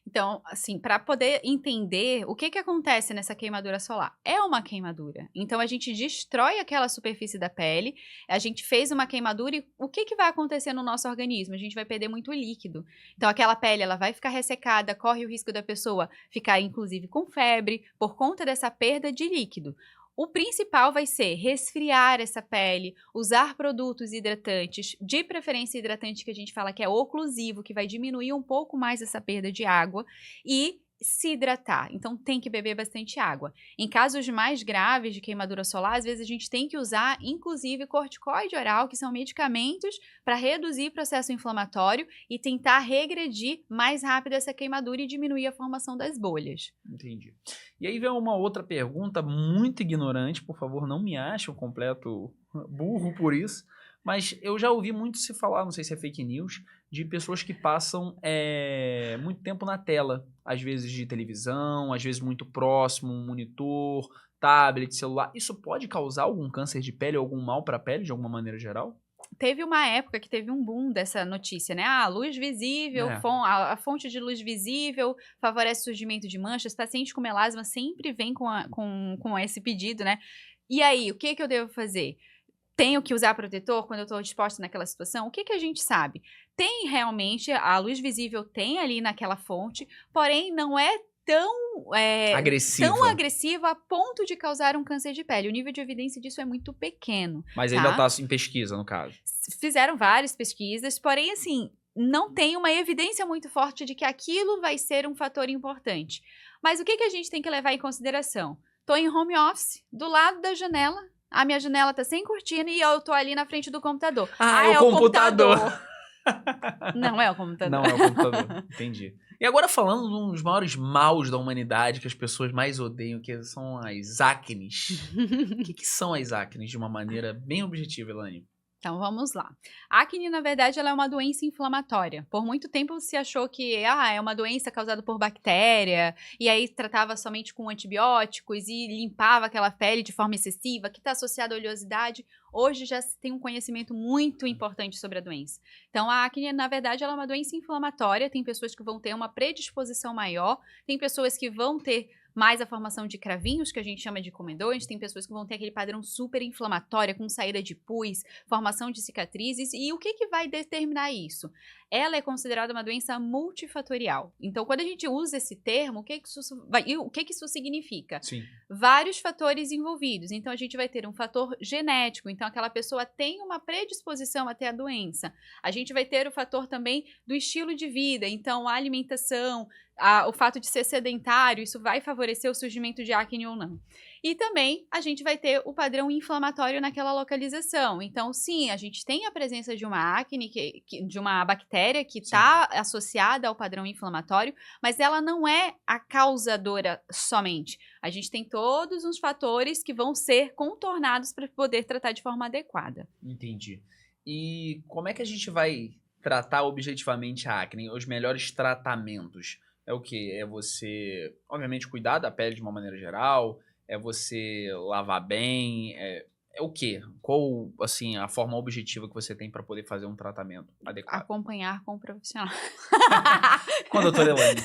Então, assim, para poder entender o que acontece nessa queimadura solar. É uma queimadura. Então, a gente destrói aquela superfície da pele, a gente fez uma queimadura e o que vai acontecer no nosso organismo? A gente vai perder muito líquido. Então, aquela pele, ela vai ficar ressecada, corre o risco da pessoa ficar, inclusive, com febre, por conta dessa perda de líquido. O principal vai ser resfriar essa pele, usar produtos hidratantes, de preferência hidratante que a gente fala que é oclusivo, que vai diminuir um pouco mais essa perda de água e se hidratar. Então, tem que beber bastante água. Em casos mais graves de queimadura solar, às vezes a gente tem que usar, inclusive, corticoide oral, que são medicamentos para reduzir o processo inflamatório e tentar regredir mais rápido essa queimadura e diminuir a formação das bolhas. Entendi. E aí vem uma outra pergunta muito ignorante, por favor, não me ache um completo burro por isso, mas eu já ouvi muito se falar, não sei se é fake news, de pessoas que passam muito tempo na tela, às vezes de televisão, às vezes muito próximo, um monitor, tablet, celular. Isso pode causar algum câncer de pele ou algum mal para a pele de alguma maneira geral? Teve uma época que teve um boom dessa notícia, né? Ah, luz visível, a fonte de luz visível favorece o surgimento de manchas. Pacientes com melasma sempre vem com esse pedido, né? E aí, o que eu devo fazer? Tenho que usar protetor quando eu estou exposta naquela situação? O que a gente sabe? Tem realmente, a luz visível tem ali naquela fonte, porém não é tão agressiva a ponto de causar um câncer de pele. O nível de evidência disso é muito pequeno. Mas ainda tá em pesquisa, no caso. Fizeram várias pesquisas, porém, assim, não tem uma evidência muito forte de que aquilo vai ser um fator importante. Mas o que a gente tem que levar em consideração? Tô em home office, do lado da janela, a minha janela tá sem cortina e eu tô ali na frente do computador. É o computador. Não é o computador. Não é o computador, entendi. E agora falando de um dos maiores maus da humanidade, que as pessoas mais odeiam, que são as acnes. O que são as acnes, de uma maneira bem objetiva, Elaine? Então, vamos lá. A acne, na verdade, ela é uma doença inflamatória. Por muito tempo se achou que é uma doença causada por bactéria, e aí tratava somente com antibióticos e limpava aquela pele de forma excessiva, que está associada à oleosidade. Hoje já se tem um conhecimento muito importante sobre a doença. Então, a acne, na verdade, ela é uma doença inflamatória. Tem pessoas que vão ter uma predisposição maior, tem pessoas que vão ter mais a formação de cravinhos, que a gente chama de comedões, tem pessoas que vão ter aquele padrão super inflamatório, com saída de pus, formação de cicatrizes, e o que vai determinar isso? Ela é considerada uma doença multifatorial. Então, quando a gente usa esse termo, o que isso significa? Sim. Vários fatores envolvidos. Então, a gente vai ter um fator genético, então aquela pessoa tem uma predisposição a ter a doença. A gente vai ter o fator também do estilo de vida, então a alimentação, o fato de ser sedentário, isso vai favorecer o surgimento de acne ou não. E também a gente vai ter o padrão inflamatório naquela localização. Então, sim, a gente tem a presença de uma acne, de uma bactéria que está associada ao padrão inflamatório, mas ela não é a causadora somente. A gente tem todos os fatores que vão ser contornados para poder tratar de forma adequada. Entendi. E como é que a gente vai tratar objetivamente a acne? Os melhores tratamentos? É o quê? É você, obviamente, cuidar da pele de uma maneira geral? É você lavar bem? É o quê? Qual, assim, a forma objetiva que você tem para poder fazer um tratamento adequado? Acompanhar com o profissional. Com a doutora Elaine.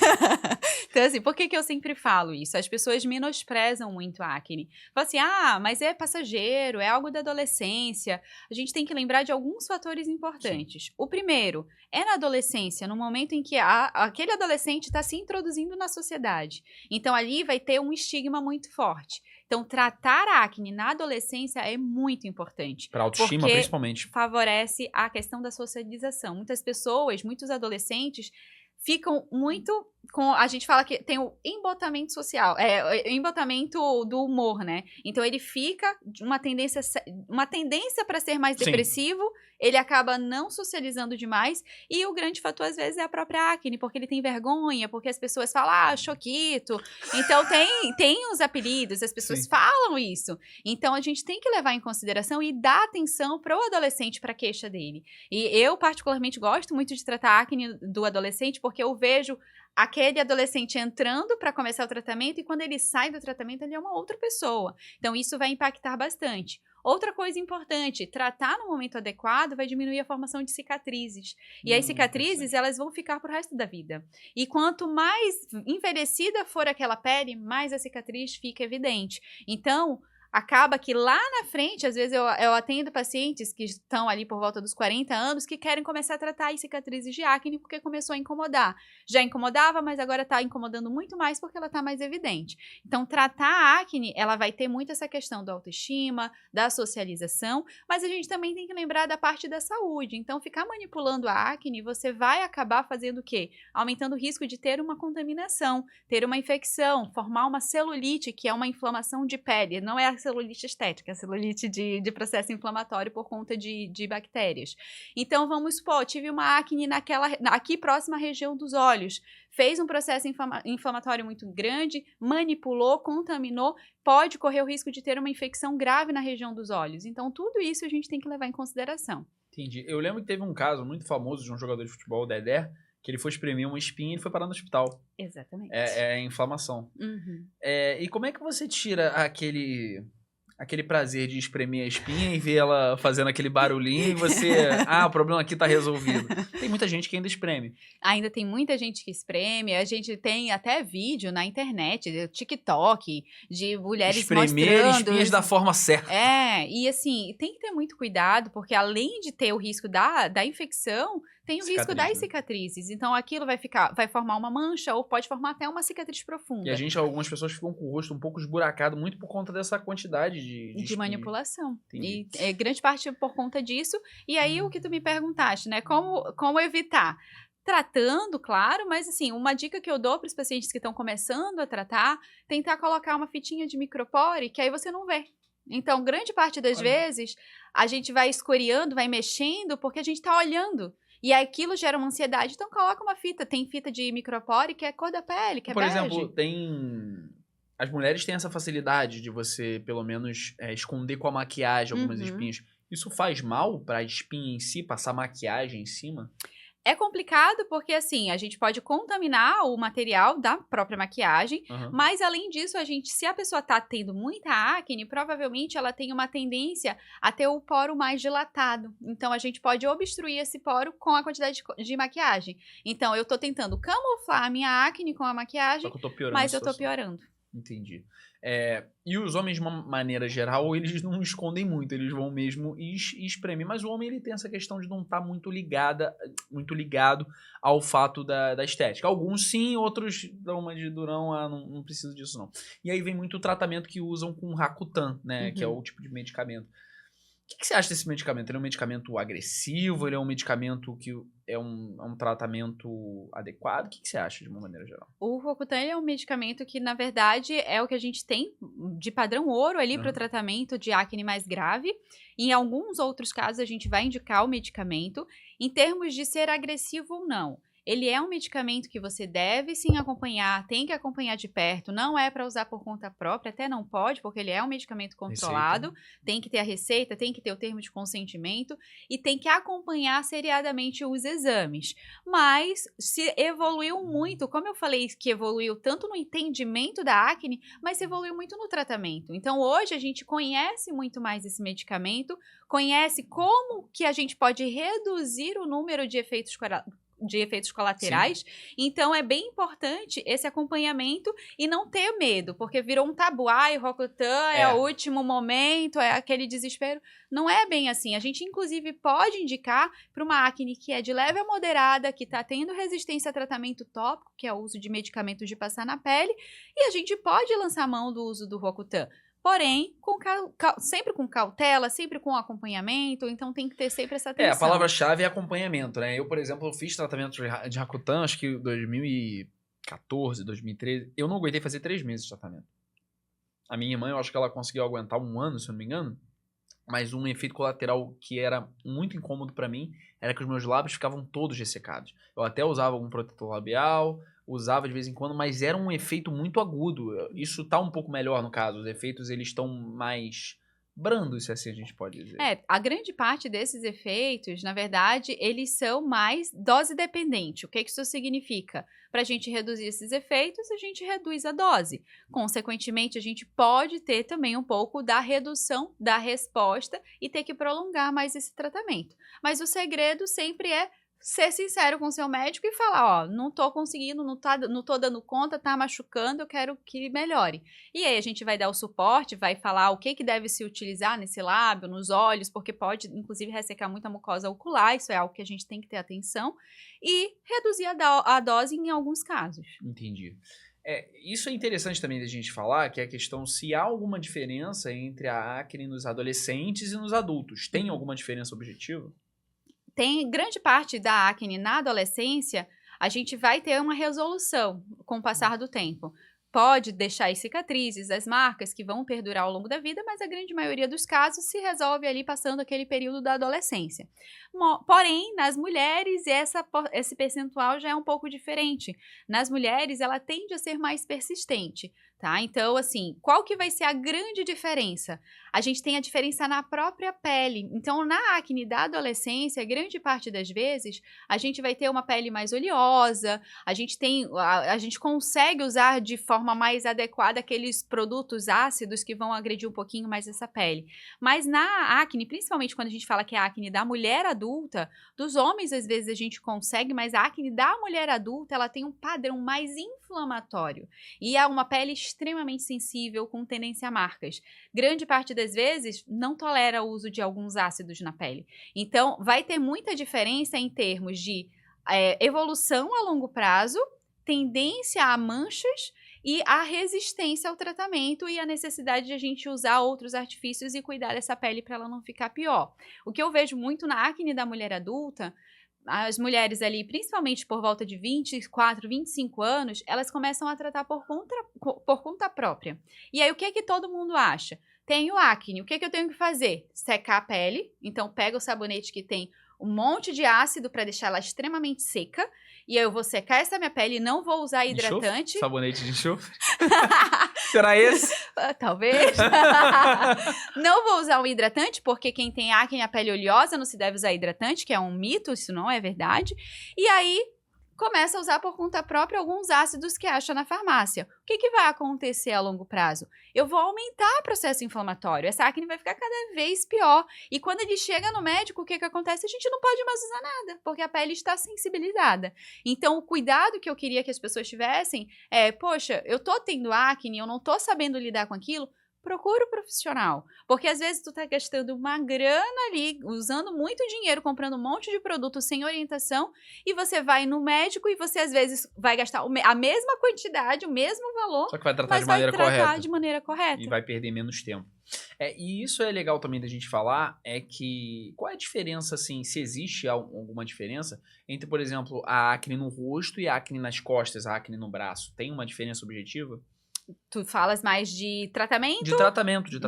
Então, assim, por que eu sempre falo isso? As pessoas menosprezam muito a acne. Falam assim, mas é passageiro, é algo da adolescência. A gente tem que lembrar de alguns fatores importantes. Sim. O primeiro, é na adolescência, no momento em que aquele adolescente está se introduzindo na sociedade. Então, ali vai ter um estigma muito forte. Então, tratar a acne na adolescência é muito importante. Para autoestima, principalmente. Favorece a questão da socialização. Muitas pessoas, muitos adolescentes, ficam muito com... A gente fala que tem o embotamento social, o embotamento do humor, né? Então, ele fica uma tendência para ser mais depressivo, ele acaba não socializando demais, e o grande fator, às vezes, é a própria acne, porque ele tem vergonha, porque as pessoas falam, choquito. Então, tem os apelidos, as pessoas falam isso. Então, a gente tem que levar em consideração e dar atenção para o adolescente, para a queixa dele. E eu, particularmente, gosto muito de tratar a acne do adolescente, porque eu vejo aquele adolescente entrando para começar o tratamento e quando ele sai do tratamento, ele é uma outra pessoa. Então, isso vai impactar bastante. Outra coisa importante, tratar no momento adequado vai diminuir a formação de cicatrizes. E as cicatrizes, elas vão ficar pro resto da vida. E quanto mais envelhecida for aquela pele, mais a cicatriz fica evidente. Então, acaba que lá na frente, às vezes eu atendo pacientes que estão ali por volta dos 40 anos que querem começar a tratar as cicatrizes de acne porque começou a incomodar. Já incomodava, mas agora está incomodando muito mais porque ela está mais evidente. Então, tratar a acne, ela vai ter muito essa questão da autoestima, da socialização, mas a gente também tem que lembrar da parte da saúde. Então, ficar manipulando a acne, você vai acabar fazendo o quê? Aumentando o risco de ter uma contaminação, ter uma infecção, formar uma celulite, que é uma inflamação de pele. Não é a celulite estética, a celulite de processo inflamatório por conta de bactérias. Então, vamos supor, tive uma acne aqui próxima à região dos olhos, fez um processo inflamatório muito grande, manipulou, contaminou, pode correr o risco de ter uma infecção grave na região dos olhos. Então, tudo isso a gente tem que levar em consideração. Entendi. Eu lembro que teve um caso muito famoso de um jogador de futebol, o Dedé, que ele foi espremer uma espinha e ele foi parar no hospital. Exatamente. É inflamação. Uhum. E como é que você tira aquele prazer de espremer a espinha e ver ela fazendo aquele barulhinho e você... o problema aqui tá resolvido. Tem muita gente que ainda espreme. Ainda tem muita gente que espreme. A gente tem até vídeo na internet, TikTok, de mulheres espremer mostrando... espinhas da forma certa. E assim, tem que ter muito cuidado, porque além de ter o risco da infecção, tem o risco das cicatrizes. Então, aquilo vai formar uma mancha ou pode formar até uma cicatriz profunda. E algumas pessoas ficam com o rosto um pouco esburacado, muito por conta dessa quantidade de manipulação. Entendi. E grande parte por conta disso. E aí, o que tu me perguntaste, né? Como evitar? Tratando, claro, mas assim, uma dica que eu dou para os pacientes que estão começando a tratar, tentar colocar uma fitinha de micropore, que aí você não vê. Então, grande parte das vezes, a gente vai escoriando, vai mexendo, porque a gente está olhando. E aquilo gera uma ansiedade. Então, coloca uma fita. Tem fita de micropore que é cor da pele, que é bege. Por exemplo, as mulheres têm essa facilidade de você, pelo menos, esconder com a maquiagem algumas espinhas. Isso faz mal para a espinha em si, passar maquiagem em cima? É complicado porque, assim, a gente pode contaminar o material da própria maquiagem, mas, além disso, se a pessoa tá tendo muita acne, provavelmente ela tem uma tendência a ter o poro mais dilatado. Então, a gente pode obstruir esse poro com a quantidade de maquiagem. Então, eu tô tentando camuflar a minha acne com a maquiagem, mas eu tô piorando. Entendi. E os homens, de uma maneira geral, eles não escondem muito, eles vão mesmo e espremer. Mas o homem, ele tem essa questão de não estar muito ligado ao fato da estética. Alguns sim, outros dão uma de durão, não preciso disso não. E aí vem muito o tratamento que usam com Rakutan, né, que é o tipo de medicamento. O que você acha desse medicamento? Ele é um medicamento agressivo? Ele é um medicamento que é um tratamento adequado? O que você acha, de uma maneira geral? O Rocutan é um medicamento que, na verdade, é o que a gente tem de padrão ouro ali para o tratamento de acne mais grave. Em alguns outros casos, a gente vai indicar o medicamento. Em termos de ser agressivo ou não, ele é um medicamento que você deve sim acompanhar, tem que acompanhar de perto, não é para usar por conta própria, até não pode, porque ele é um medicamento controlado, tem que ter a receita, tem que ter o termo de consentimento e tem que acompanhar seriadamente os exames. Mas se evoluiu muito, como eu falei que evoluiu tanto no entendimento da acne, mas se evoluiu muito no tratamento. Então hoje a gente conhece muito mais esse medicamento, conhece como que a gente pode reduzir o número de efeitos colaterais. Sim. Então, é bem importante esse acompanhamento e não ter medo, porque virou um tabu. Ai, Rocutan é o último momento, é aquele desespero. Não é bem assim. A gente, inclusive, pode indicar para uma acne que é de leve a moderada, que está tendo resistência a tratamento tópico, que é o uso de medicamentos de passar na pele, e a gente pode lançar mão do uso do Rocutan. Porém, sempre com cautela, sempre com acompanhamento, então tem que ter sempre essa atenção. A palavra-chave é acompanhamento, né? Eu, por exemplo, fiz tratamento de Rakutan, acho que em 2014, 2013. Eu não aguentei fazer 3 meses de tratamento. A minha irmã, eu acho que ela conseguiu aguentar 1 ano, se eu não me engano. Mas um efeito colateral que era muito incômodo pra mim era que os meus lábios ficavam todos ressecados. Eu até usava algum protetor labial, usava de vez em quando, mas era um efeito muito agudo. Isso tá um pouco melhor no caso. Os efeitos, eles estão mais brandos, se assim a gente pode dizer. A grande parte desses efeitos, na verdade, eles são mais dose dependente. O que isso significa? Para a gente reduzir esses efeitos, a gente reduz a dose. Consequentemente, a gente pode ter também um pouco da redução da resposta e ter que prolongar mais esse tratamento. Mas o segredo sempre é ser sincero com o seu médico e falar, ó, não tô conseguindo, não tô dando conta, tá machucando, eu quero que melhore. E aí a gente vai dar o suporte, vai falar o que deve se utilizar nesse lábio, nos olhos, porque pode, inclusive, ressecar muito a mucosa ocular, isso é algo que a gente tem que ter atenção, e reduzir a dose em alguns casos. Entendi. Isso é interessante também da gente falar, que é a questão se há alguma diferença entre a acne nos adolescentes e nos adultos. Tem alguma diferença objetiva? Tem grande parte da acne na adolescência, a gente vai ter uma resolução com o passar do tempo. Pode deixar as cicatrizes, as marcas que vão perdurar ao longo da vida, mas a grande maioria dos casos se resolve ali passando aquele período da adolescência. Porém, nas mulheres, esse percentual já é um pouco diferente. Nas mulheres, ela tende a ser mais persistente. Tá? Então, assim, qual que vai ser a grande diferença? A gente tem a diferença na própria pele. Então, na acne da adolescência, grande parte das vezes, a gente vai ter uma pele mais oleosa, a gente consegue usar de forma forma mais adequada aqueles produtos ácidos que vão agredir um pouquinho mais essa pele. Mas na acne, principalmente quando a gente fala que é a acne da mulher adulta, dos homens às vezes a gente consegue, mas a acne da mulher adulta, ela tem um padrão mais inflamatório e é uma pele extremamente sensível com tendência a marcas. Grande parte das vezes não tolera o uso de alguns ácidos na pele. Então, vai ter muita diferença em termos de evolução a longo prazo, tendência a manchas e a resistência ao tratamento e a necessidade de a gente usar outros artifícios e cuidar dessa pele para ela não ficar pior. O que eu vejo muito na acne da mulher adulta, as mulheres ali, principalmente por volta de 24, 25 anos, elas começam a tratar por conta própria. E aí, o que é que todo mundo acha? Tenho acne, o que é que eu tenho que fazer? Secar a pele, então pega o sabonete que tem um monte de ácido para deixar ela extremamente seca, e aí eu vou secar essa minha pele e não vou usar hidratante. Enxofre? Sabonete de enxofre? Será esse? Talvez. Não vou usar um hidratante, porque quem tem acne, a pele oleosa, não se deve usar hidratante, que é um mito, isso não é verdade. E aí, começa a usar por conta própria alguns ácidos que acha na farmácia. O que vai acontecer a longo prazo? Eu vou aumentar o processo inflamatório. Essa acne vai ficar cada vez pior. E quando ele chega no médico, o que acontece? A gente não pode mais usar nada, porque a pele está sensibilizada. Então, o cuidado que eu queria que as pessoas tivessem é, poxa, eu tô tendo acne, eu não tô sabendo lidar com aquilo, procura o profissional, porque às vezes tu tá gastando uma grana ali, usando muito dinheiro, comprando um monte de produto sem orientação, e você vai no médico e você às vezes vai gastar a mesma quantidade, o mesmo valor, só que vai tratar mas de maneira vai tratar correta. de maneira correta. E vai perder menos tempo. E isso é legal também da gente falar, é que qual é a diferença, assim, se existe alguma diferença entre, por exemplo, a acne no rosto e a acne nas costas, a acne no braço? Tem uma diferença objetiva? Tu falas mais de tratamento? De tratamento, de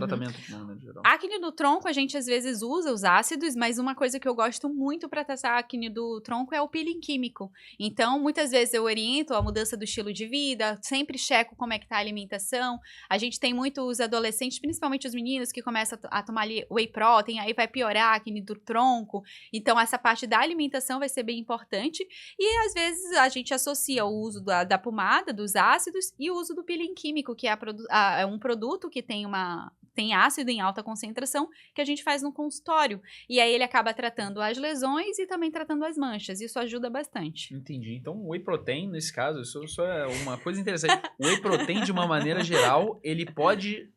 maneira geral. Acne do tronco, a gente às vezes usa os ácidos, mas uma coisa que eu gosto muito para tratar a acne do tronco é o peeling químico. Então, muitas vezes eu oriento a mudança do estilo de vida, sempre checo como é que tá a alimentação. A gente tem muitos adolescentes, principalmente os meninos, que começam a tomar ali whey protein, aí vai piorar a acne do tronco. Então, essa parte da alimentação vai ser bem importante. E, às vezes, a gente associa o uso da pomada, dos ácidos, e o uso do peeling químico, que é um produto que tem ácido em alta concentração, que a gente faz no consultório. E aí ele acaba tratando as lesões e também tratando as manchas. Isso ajuda bastante. Entendi. Então, o whey protein, nesse caso, isso é uma coisa interessante. O whey protein, de uma maneira geral, ele pode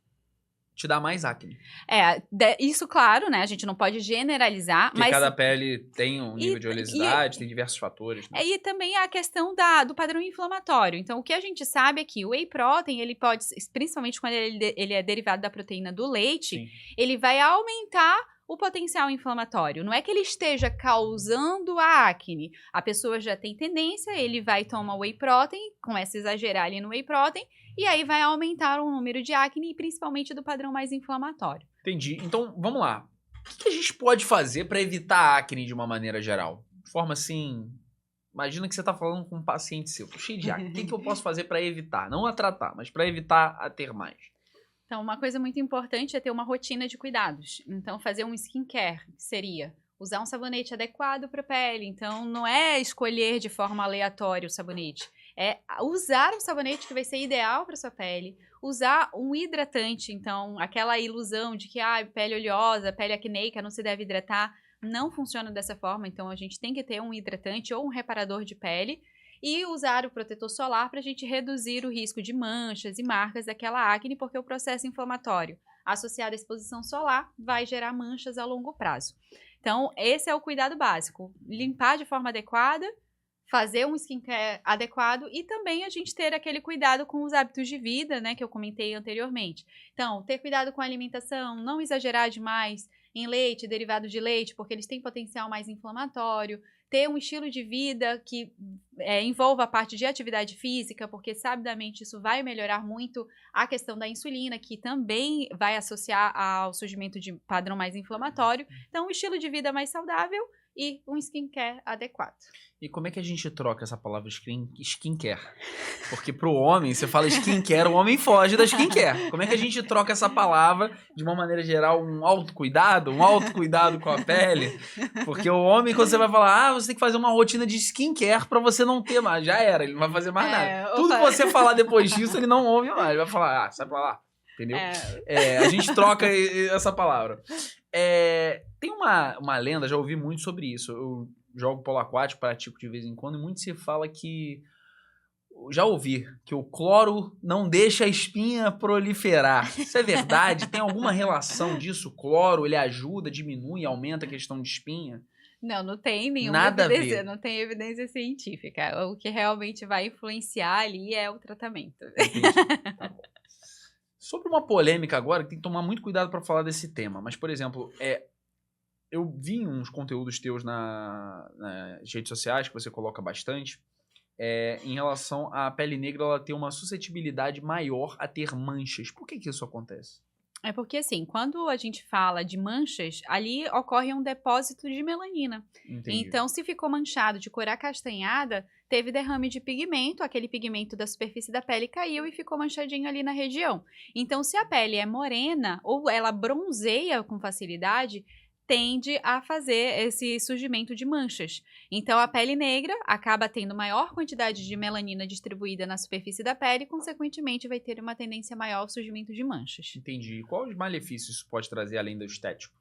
te dar mais acne. Isso, claro, né? A gente não pode generalizar. Porque mas cada pele tem um nível de oleosidade, tem diversos fatores. Né? E também a questão do padrão inflamatório. Então, o que a gente sabe é que o whey protein, ele pode, principalmente quando ele é derivado da proteína do leite, sim, ele vai aumentar o potencial inflamatório. Não é que ele esteja causando a acne. A pessoa já tem tendência, ele vai tomar whey protein, começa a exagerar ali no whey protein, e aí vai aumentar o número de acne, principalmente do padrão mais inflamatório. Entendi. Então, vamos lá. O que a gente pode fazer para evitar a acne de uma maneira geral? De forma assim... Imagina que você está falando com um paciente seu, cheio de acne. O que eu posso fazer para evitar? Não a tratar, mas para evitar a ter mais. Então, uma coisa muito importante é ter uma rotina de cuidados. Então, fazer um skincare, que seria usar um sabonete adequado para a pele. Então, não é escolher de forma aleatória o sabonete. É usar um sabonete que vai ser ideal para sua pele. Usar um hidratante. Então, aquela ilusão de que pele oleosa, pele acneica, não se deve hidratar. Não funciona dessa forma. Então, a gente tem que ter um hidratante ou um reparador de pele. E usar o protetor solar para a gente reduzir o risco de manchas e marcas daquela acne, porque o processo inflamatório associado à exposição solar vai gerar manchas a longo prazo. Então, esse é o cuidado básico. Limpar de forma adequada, fazer um skincare adequado e também a gente ter aquele cuidado com os hábitos de vida, né, que eu comentei anteriormente. Então, ter cuidado com a alimentação, não exagerar demais em leite, derivado de leite, porque eles têm potencial mais inflamatório. Ter um estilo de vida que envolva a parte de atividade física, porque sabidamente isso vai melhorar muito a questão da insulina, que também vai associar ao surgimento de padrão mais inflamatório. Então, um estilo de vida mais saudável e um skincare adequado. E como é que a gente troca essa palavra skincare? Porque pro homem, você fala skincare, o homem foge da skincare. Como é que a gente troca essa palavra, de uma maneira geral, um autocuidado com a pele? Porque o homem, quando você vai falar, você tem que fazer uma rotina de skincare pra você não ter mais. Já era, ele não vai fazer mais nada. Tudo que você falar depois disso, ele não ouve mais. Ele vai falar, sai pra lá. Entendeu? A gente troca essa palavra. Tem uma lenda, já ouvi muito sobre isso. Eu jogo polo aquático, pratico de vez em quando, e muito se fala que... Já ouvi que o cloro não deixa a espinha proliferar. Isso é verdade? Tem alguma relação disso? O cloro, ele ajuda, diminui, aumenta a questão de espinha? Não tem nenhuma evidência, não tem evidência científica. O que realmente vai influenciar ali é o tratamento. Entendi. Tá bom. Sobre uma polêmica agora, tem que tomar muito cuidado para falar desse tema. Mas, por exemplo, eu vi uns conteúdos teus nas redes sociais, que você coloca bastante, em relação à pele negra, ela ter uma suscetibilidade maior a ter manchas. Por que isso acontece? É porque, assim, quando a gente fala de manchas, ali ocorre um depósito de melanina. Entendi. Então, se ficou manchado de cor acastanhada, teve derrame de pigmento, aquele pigmento da superfície da pele caiu e ficou manchadinho ali na região. Então, se a pele é morena ou ela bronzeia com facilidade, tende a fazer esse surgimento de manchas. Então, a pele negra acaba tendo maior quantidade de melanina distribuída na superfície da pele e, consequentemente, vai ter uma tendência maior ao surgimento de manchas. Entendi. Quais malefícios isso pode trazer além do estético?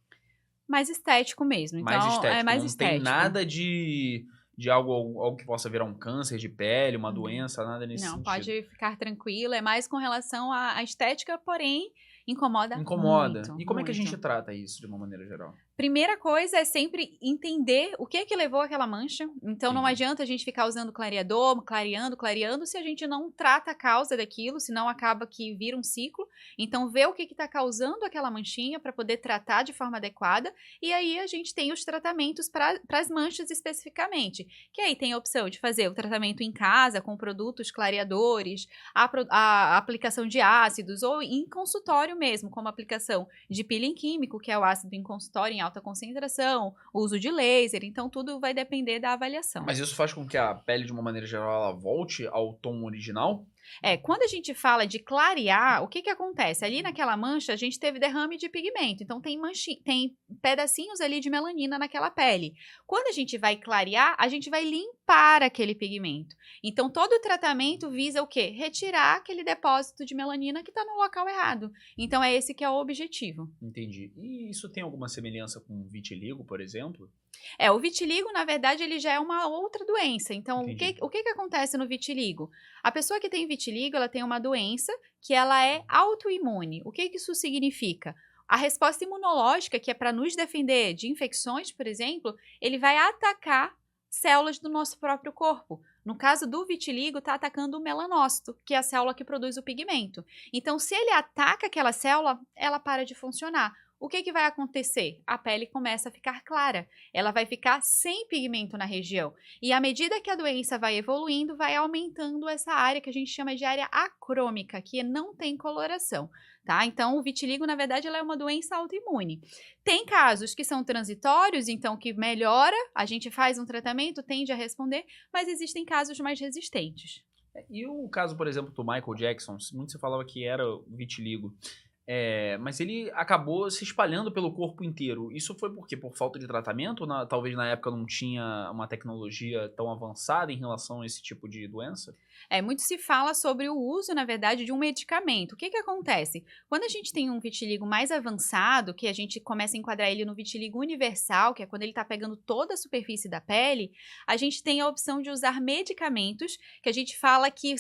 Mais estético mesmo. Então, mais estético. É mais não estético. Tem nada de algo que possa virar um câncer de pele, uma doença, nada nesse sentido. Não, pode ficar tranquilo. É mais com relação à estética, porém, incomoda muito. E como é que a gente trata isso de uma maneira geral? Primeira coisa é sempre entender o que é que levou àquela mancha. Então, não adianta a gente ficar usando clareador, clareando, se a gente não trata a causa daquilo, senão acaba que vira um ciclo. Então, ver o que está causando aquela manchinha para poder tratar de forma adequada. E aí, a gente tem os tratamentos para as manchas especificamente. Que aí tem a opção de fazer o tratamento em casa, com produtos clareadores, a aplicação de ácidos, ou em consultório mesmo, como a aplicação de peeling químico, que é o ácido em consultório em alta concentração, o uso de laser, então tudo vai depender da avaliação. Mas isso faz com que a pele, de uma maneira geral, ela volte ao tom original? Quando a gente fala de clarear, o que acontece? Ali naquela mancha, a gente teve derrame de pigmento, então tem pedacinhos ali de melanina naquela pele. Quando a gente vai clarear, a gente vai limpar aquele pigmento. Então, todo o tratamento visa o quê? Retirar aquele depósito de melanina que está no local errado. Então, é esse que é o objetivo. Entendi. E isso tem alguma semelhança com vitiligo, por exemplo? O vitiligo, na verdade, ele já é uma outra doença. Então, o que acontece no vitiligo? A pessoa que tem vitiligo, ela tem uma doença que ela é autoimune. O que isso significa? A resposta imunológica, que é para nos defender de infecções, por exemplo, ele vai atacar células do nosso próprio corpo. No caso do vitiligo, está atacando o melanócito, que é a célula que produz o pigmento. Então, se ele ataca aquela célula, ela para de funcionar. O que vai acontecer? A pele começa a ficar clara, ela vai ficar sem pigmento na região. E à medida que a doença vai evoluindo, vai aumentando essa área que a gente chama de área acrômica, que não tem coloração, tá? Então, o vitiligo, na verdade, ela é uma doença autoimune. Tem casos que são transitórios, então que melhora, a gente faz um tratamento, tende a responder, mas existem casos mais resistentes. E o caso, por exemplo, do Michael Jackson, muito se falava que era vitiligo. Mas ele acabou se espalhando pelo corpo inteiro. Isso foi por quê? Por falta de tratamento? Talvez na época não tinha uma tecnologia tão avançada em relação a esse tipo de doença? Muito se fala sobre o uso, na verdade, de um medicamento. O que acontece? Quando a gente tem um vitiligo mais avançado, que a gente começa a enquadrar ele no vitiligo universal, que é quando ele está pegando toda a superfície da pele, a gente tem a opção de usar medicamentos que a gente fala que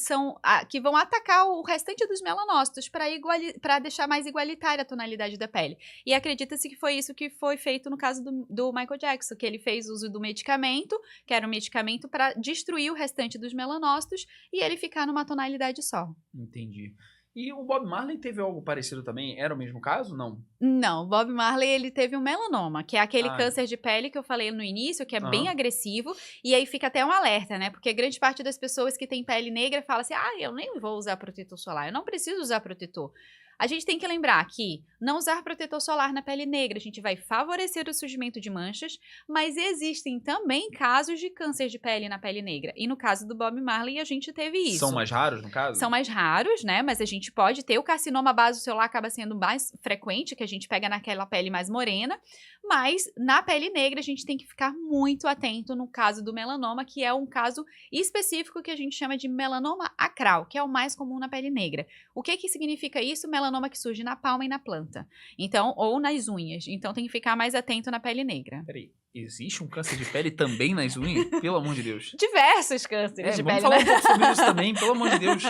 vão atacar o restante dos melanócitos para deixar mais igualitária a tonalidade da pele. E acredita-se que foi isso que foi feito no caso do Michael Jackson, que ele fez uso do medicamento, que era um medicamento para destruir o restante dos melanócitos e ele ficar numa tonalidade só. Entendi. E o Bob Marley teve algo parecido também? Era o mesmo caso, não? Não, o Bob Marley, ele teve um melanoma, que é aquele câncer de pele que eu falei no início, que é bem agressivo, e aí fica até um alerta, né? Porque grande parte das pessoas que têm pele negra fala assim, eu nem vou usar protetor solar, eu não preciso usar protetor. A gente tem que lembrar que não usar protetor solar na pele negra, a gente vai favorecer o surgimento de manchas, mas existem também casos de câncer de pele na pele negra. E no caso do Bob Marley, a gente teve isso. São mais raros, no caso? São mais raros, né? Mas a gente pode ter. O carcinoma basocelular acaba sendo mais frequente, que a gente pega naquela pele mais morena. Mas na pele negra, a gente tem que ficar muito atento no caso do melanoma, que é um caso específico que a gente chama de melanoma acral, que é o mais comum na pele negra. O que significa isso? Melanoma que surge na palma e na planta. Então, ou nas unhas. Então, tem que ficar mais atento na pele negra. Peraí, existe um câncer de pele também nas unhas? Pelo amor de Deus. Diversos cânceres de vamos pele, falar né? um pouco sobre isso também, pelo amor de Deus.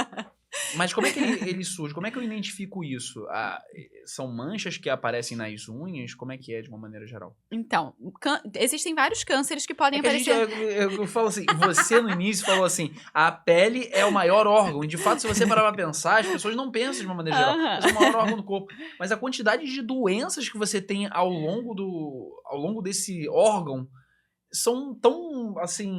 Mas como é que ele surge? Como é que eu identifico isso? São manchas que aparecem nas unhas? Como é que é, de uma maneira geral? Então, existem vários cânceres que podem aparecer. Eu falo assim, você no início falou assim, a pele é o maior órgão. E de fato, se você parar pra pensar, as pessoas não pensam de uma maneira geral. É o maior órgão do corpo. Mas a quantidade de doenças que você tem ao longo desse órgão são tão, assim,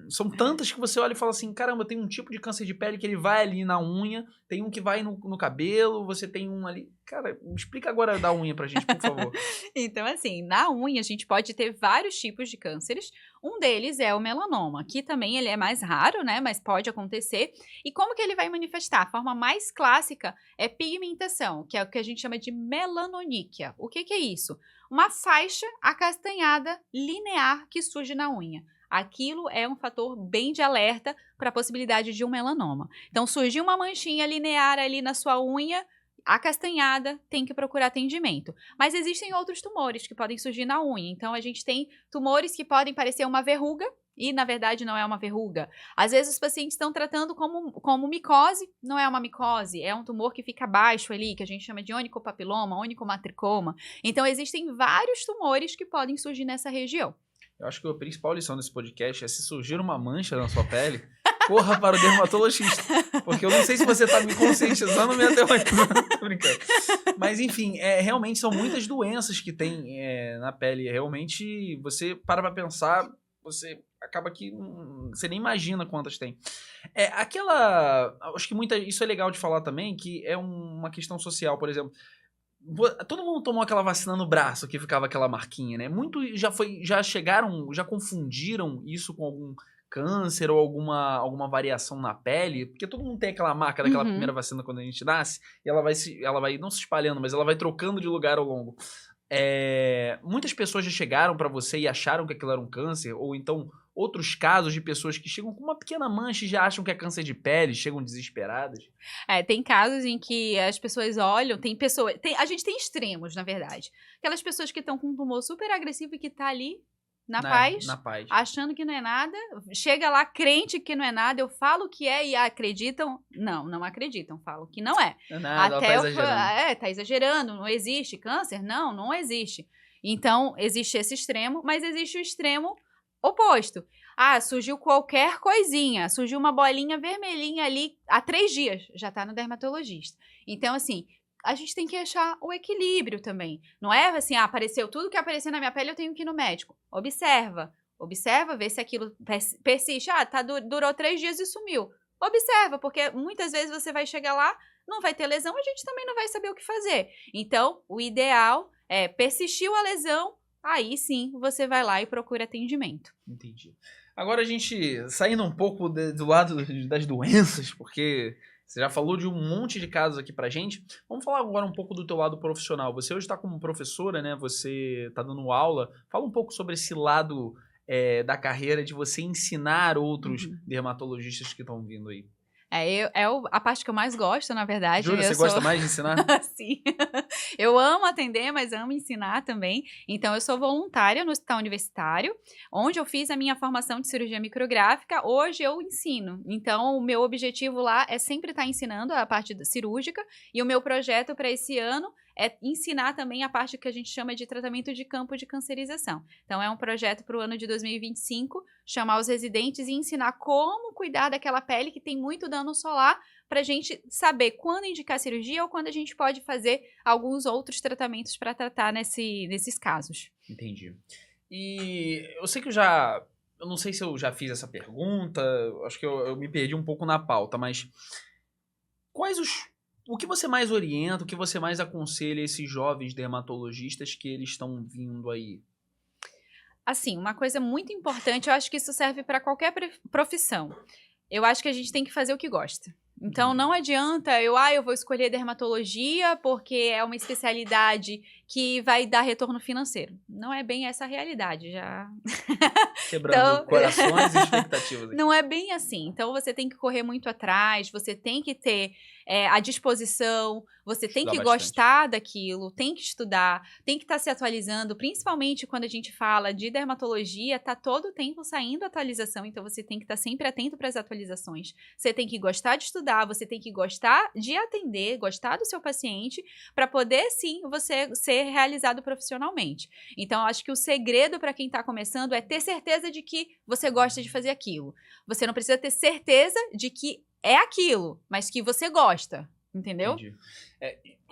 são tantas que você olha e fala assim, caramba, tem um tipo de câncer de pele que ele vai ali na unha, tem um que vai no cabelo, você tem um ali... Cara, explica agora da unha pra gente, por favor. Então, assim, na unha a gente pode ter vários tipos de cânceres. Um deles é o melanoma, que também ele é mais raro, né? Mas pode acontecer. E como que ele vai manifestar? A forma mais clássica é pigmentação, que é o que a gente chama de melanoníquia. O que é isso? Uma faixa acastanhada linear que surge na unha. Aquilo é um fator bem de alerta para a possibilidade de um melanoma. Então, surgiu uma manchinha linear ali na sua unha, acastanhada, tem que procurar atendimento. Mas existem outros tumores que podem surgir na unha. Então, a gente tem tumores que podem parecer uma verruga, e na verdade não é uma verruga. Às vezes os pacientes estão tratando como micose, não é uma micose, é um tumor que fica baixo ali, que a gente chama de onicopapiloma, onicomatricoma. Então, existem vários tumores que podem surgir nessa região. Eu acho que a principal lição desse podcast é se surgir uma mancha na sua pele, corra para o dermatologista. Porque eu não sei se você está me conscientizando ou me aterrorizando. Tô brincando. Mas, enfim, realmente são muitas doenças que tem na pele. Realmente, você para pensar, você acaba que você nem imagina quantas tem. Acho que isso é legal de falar também, que é uma questão social, por exemplo. Todo mundo tomou aquela vacina no braço que ficava aquela marquinha, né? Muitos já confundiram isso com algum câncer ou alguma variação na pele, porque todo mundo tem aquela marca daquela primeira vacina quando a gente nasce, e ela vai não se espalhando, mas ela vai trocando de lugar ao longo. Muitas pessoas já chegaram pra você e acharam que aquilo era um câncer, ou então outros casos de pessoas que chegam com uma pequena mancha e já acham que é câncer de pele, chegam desesperadas. Tem casos em que as pessoas olham, a gente tem extremos, na verdade. Aquelas pessoas que estão com um tumor super agressivo e que tá ali na paz, achando que não é nada, chega lá crente que não é nada, eu falo que é e acreditam, não acreditam, falo que não é. Não é nada, até ela tá exagerando. Tá exagerando, não existe câncer? Não existe. Então, existe esse extremo, mas existe o extremo oposto. Surgiu qualquer coisinha, surgiu uma bolinha vermelhinha ali há 3 dias, já tá no dermatologista. Então, assim, a gente tem que achar o equilíbrio também. Não é assim, apareceu tudo que apareceu na minha pele, eu tenho que ir no médico. Observa, vê se aquilo persiste. Durou 3 dias e sumiu. Observa, porque muitas vezes você vai chegar lá, não vai ter lesão, a gente também não vai saber o que fazer. Então, o ideal é persistiu a lesão, aí sim você vai lá e procura atendimento. Entendi. Agora a gente, saindo um pouco do lado das doenças, porque você já falou de um monte de casos aqui pra gente, vamos falar agora um pouco do teu lado profissional. Você hoje está como professora, né? Você está dando aula. Fala um pouco sobre esse lado da carreira de você ensinar outros dermatologistas que estão vindo aí. A parte que eu mais gosto, na verdade. Júlia, você gosta mais de ensinar? Sim. Eu amo atender, mas amo ensinar também. Então, eu sou voluntária no Hospital Universitário, onde eu fiz a minha formação de cirurgia micrográfica. Hoje eu ensino. Então, o meu objetivo lá é sempre estar ensinando a parte cirúrgica. E o meu projeto para esse ano é ensinar também a parte que a gente chama de tratamento de campo de cancerização. Então, é um projeto para o ano de 2025, chamar os residentes e ensinar como cuidar daquela pele que tem muito dano solar, para a gente saber quando indicar cirurgia ou quando a gente pode fazer alguns outros tratamentos para tratar nesses casos. Entendi. E eu sei que eu não sei se eu já fiz essa pergunta, acho que eu me perdi um pouco na pauta, mas quais O que você mais orienta, o que você mais aconselha esses jovens dermatologistas que eles estão vindo aí? Assim, uma coisa muito importante, eu acho que isso serve para qualquer profissão. Eu acho que a gente tem que fazer o que gosta. Então, não adianta eu vou escolher dermatologia porque é uma especialidade que vai dar retorno financeiro. Não é bem essa a realidade, já. Quebrando corações e expectativas aqui. Não é bem assim. Então, você tem que correr muito atrás, você tem que ter a disposição, você tem Estudar que bastante. gostar daquilo, tem que estudar, tem que estar se atualizando, principalmente quando a gente fala de dermatologia, tá todo o tempo saindo atualização, então você tem que estar sempre atento para as atualizações. Você tem que gostar de estudar, você tem que gostar de atender, gostar do seu paciente, para poder, sim, você ser realizado profissionalmente. Então, eu acho que o segredo para quem está começando é ter certeza de que você gosta de fazer aquilo. Você não precisa ter certeza de que é aquilo, mas que você gosta, entendeu? Entendi.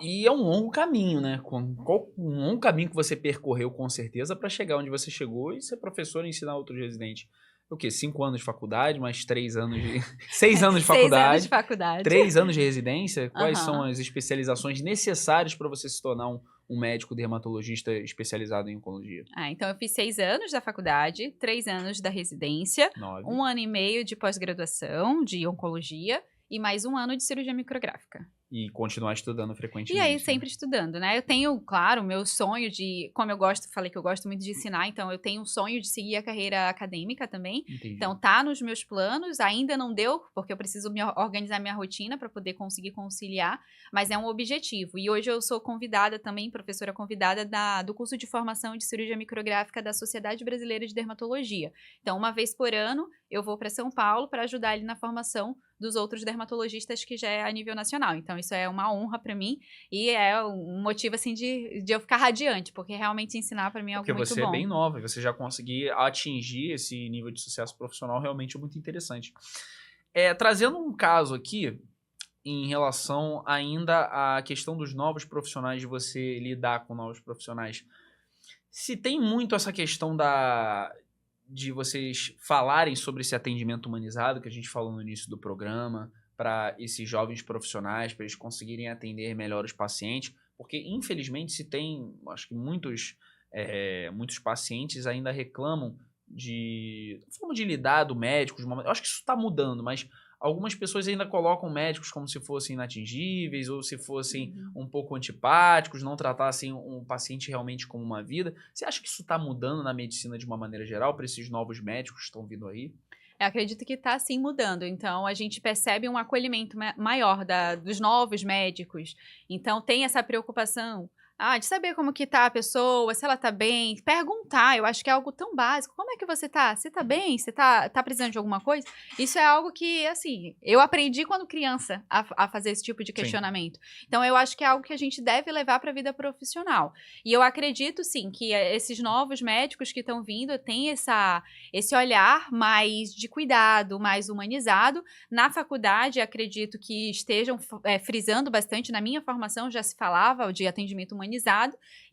E é um longo caminho, né? Um longo caminho que você percorreu, com certeza, para chegar onde você chegou e ser professor e ensinar outros residentes. O quê? 5 anos de faculdade, mais 3 anos de... 6 anos de 6 anos faculdade. de faculdade. 3 anos de residência. Quais Aham. são as especializações necessárias para você se tornar um médico dermatologista especializado em oncologia? Então eu fiz 6 anos da faculdade, 3 anos da residência, 9. 1 ano e meio de pós-graduação de oncologia e mais 1 ano de cirurgia micrográfica. E continuar estudando frequentemente. E aí, né? sempre estudando, né? Eu tenho, claro, o meu sonho de... Como eu falei que eu gosto muito de ensinar, então eu tenho um sonho de seguir a carreira acadêmica também. Entendi. Então, tá nos meus planos, ainda não deu, porque eu preciso organizar minha rotina para poder conseguir conciliar, mas é um objetivo. E hoje eu sou convidada também, professora convidada do curso de formação de cirurgia micrográfica da Sociedade Brasileira de Dermatologia. Então, uma vez por ano, eu vou para São Paulo para ajudar ali na formação dos outros dermatologistas que já é a nível nacional. Então, isso é uma honra para mim e é um motivo, assim, de eu ficar radiante, porque realmente ensinar para mim é algo muito bom. Porque você é bem nova e você já conseguir atingir esse nível de sucesso profissional realmente é muito interessante. Trazendo um caso aqui, em relação ainda à questão dos novos profissionais, de você lidar com novos profissionais, se tem muito essa questão de vocês falarem sobre esse atendimento humanizado que a gente falou no início do programa, para esses jovens profissionais, para eles conseguirem atender melhor os pacientes, porque infelizmente acho que muitos pacientes ainda reclamam da forma de lidar do médico, eu acho que isso está mudando, mas algumas pessoas ainda colocam médicos como se fossem inatingíveis ou se fossem um pouco antipáticos, não tratassem um paciente realmente como uma vida. Você acha que isso está mudando na medicina de uma maneira geral para esses novos médicos que estão vindo aí? Eu acredito que está, sim, mudando. Então, a gente percebe um acolhimento maior dos novos médicos. Então, tem essa preocupação de saber como que tá a pessoa, se ela tá bem. Perguntar, eu acho que é algo tão básico. Como é que você tá? Você tá bem? Você tá precisando de alguma coisa? Isso é algo que, assim, eu aprendi quando criança a fazer esse tipo de questionamento. Sim. Então, eu acho que é algo que a gente deve levar para a vida profissional. E eu acredito, sim, que esses novos médicos que estão vindo têm esse olhar mais de cuidado, mais humanizado. Na faculdade, acredito que estejam frisando bastante. Na minha formação já se falava de atendimento humanizado,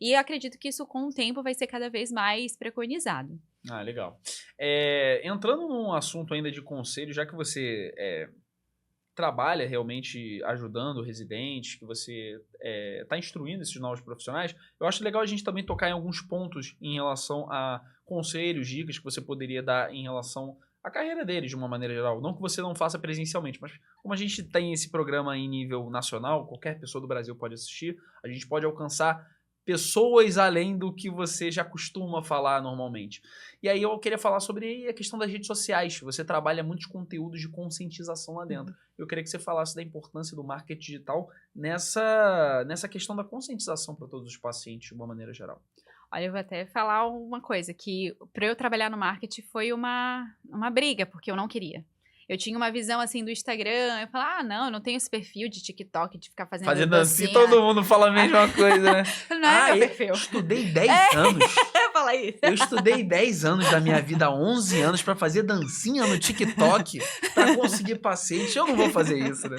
e acredito que isso com o tempo vai ser cada vez mais preconizado. Legal. Entrando num assunto ainda de conselho, já que você trabalha realmente ajudando residentes, que você está instruindo esses novos profissionais, eu acho legal a gente também tocar em alguns pontos em relação a conselhos, dicas que você poderia dar em relação à carreira deles de uma maneira geral. Não que você não faça presencialmente, mas como a gente tem esse programa em nível nacional, qualquer pessoa do Brasil pode assistir, a gente pode alcançar pessoas além do que você já costuma falar normalmente. E aí eu queria falar sobre a questão das redes sociais. Você trabalha muitos conteúdos de conscientização lá dentro. Eu queria que você falasse da importância do marketing digital nessa questão da conscientização para todos os pacientes de uma maneira geral. Olha, eu vou até falar uma coisa, que para eu trabalhar no marketing foi uma briga, porque eu não queria. Eu tinha uma visão, assim, do Instagram, eu falava, não, eu não tenho esse perfil de TikTok, de ficar fazendo dancinha, todo mundo fala a mesma coisa, né? Não é meu perfil. Eu estudei 10 anos. Fala isso. Eu estudei 10 anos da minha vida, 11 anos, pra fazer dancinha no TikTok, pra conseguir paciente. Eu não vou fazer isso, né?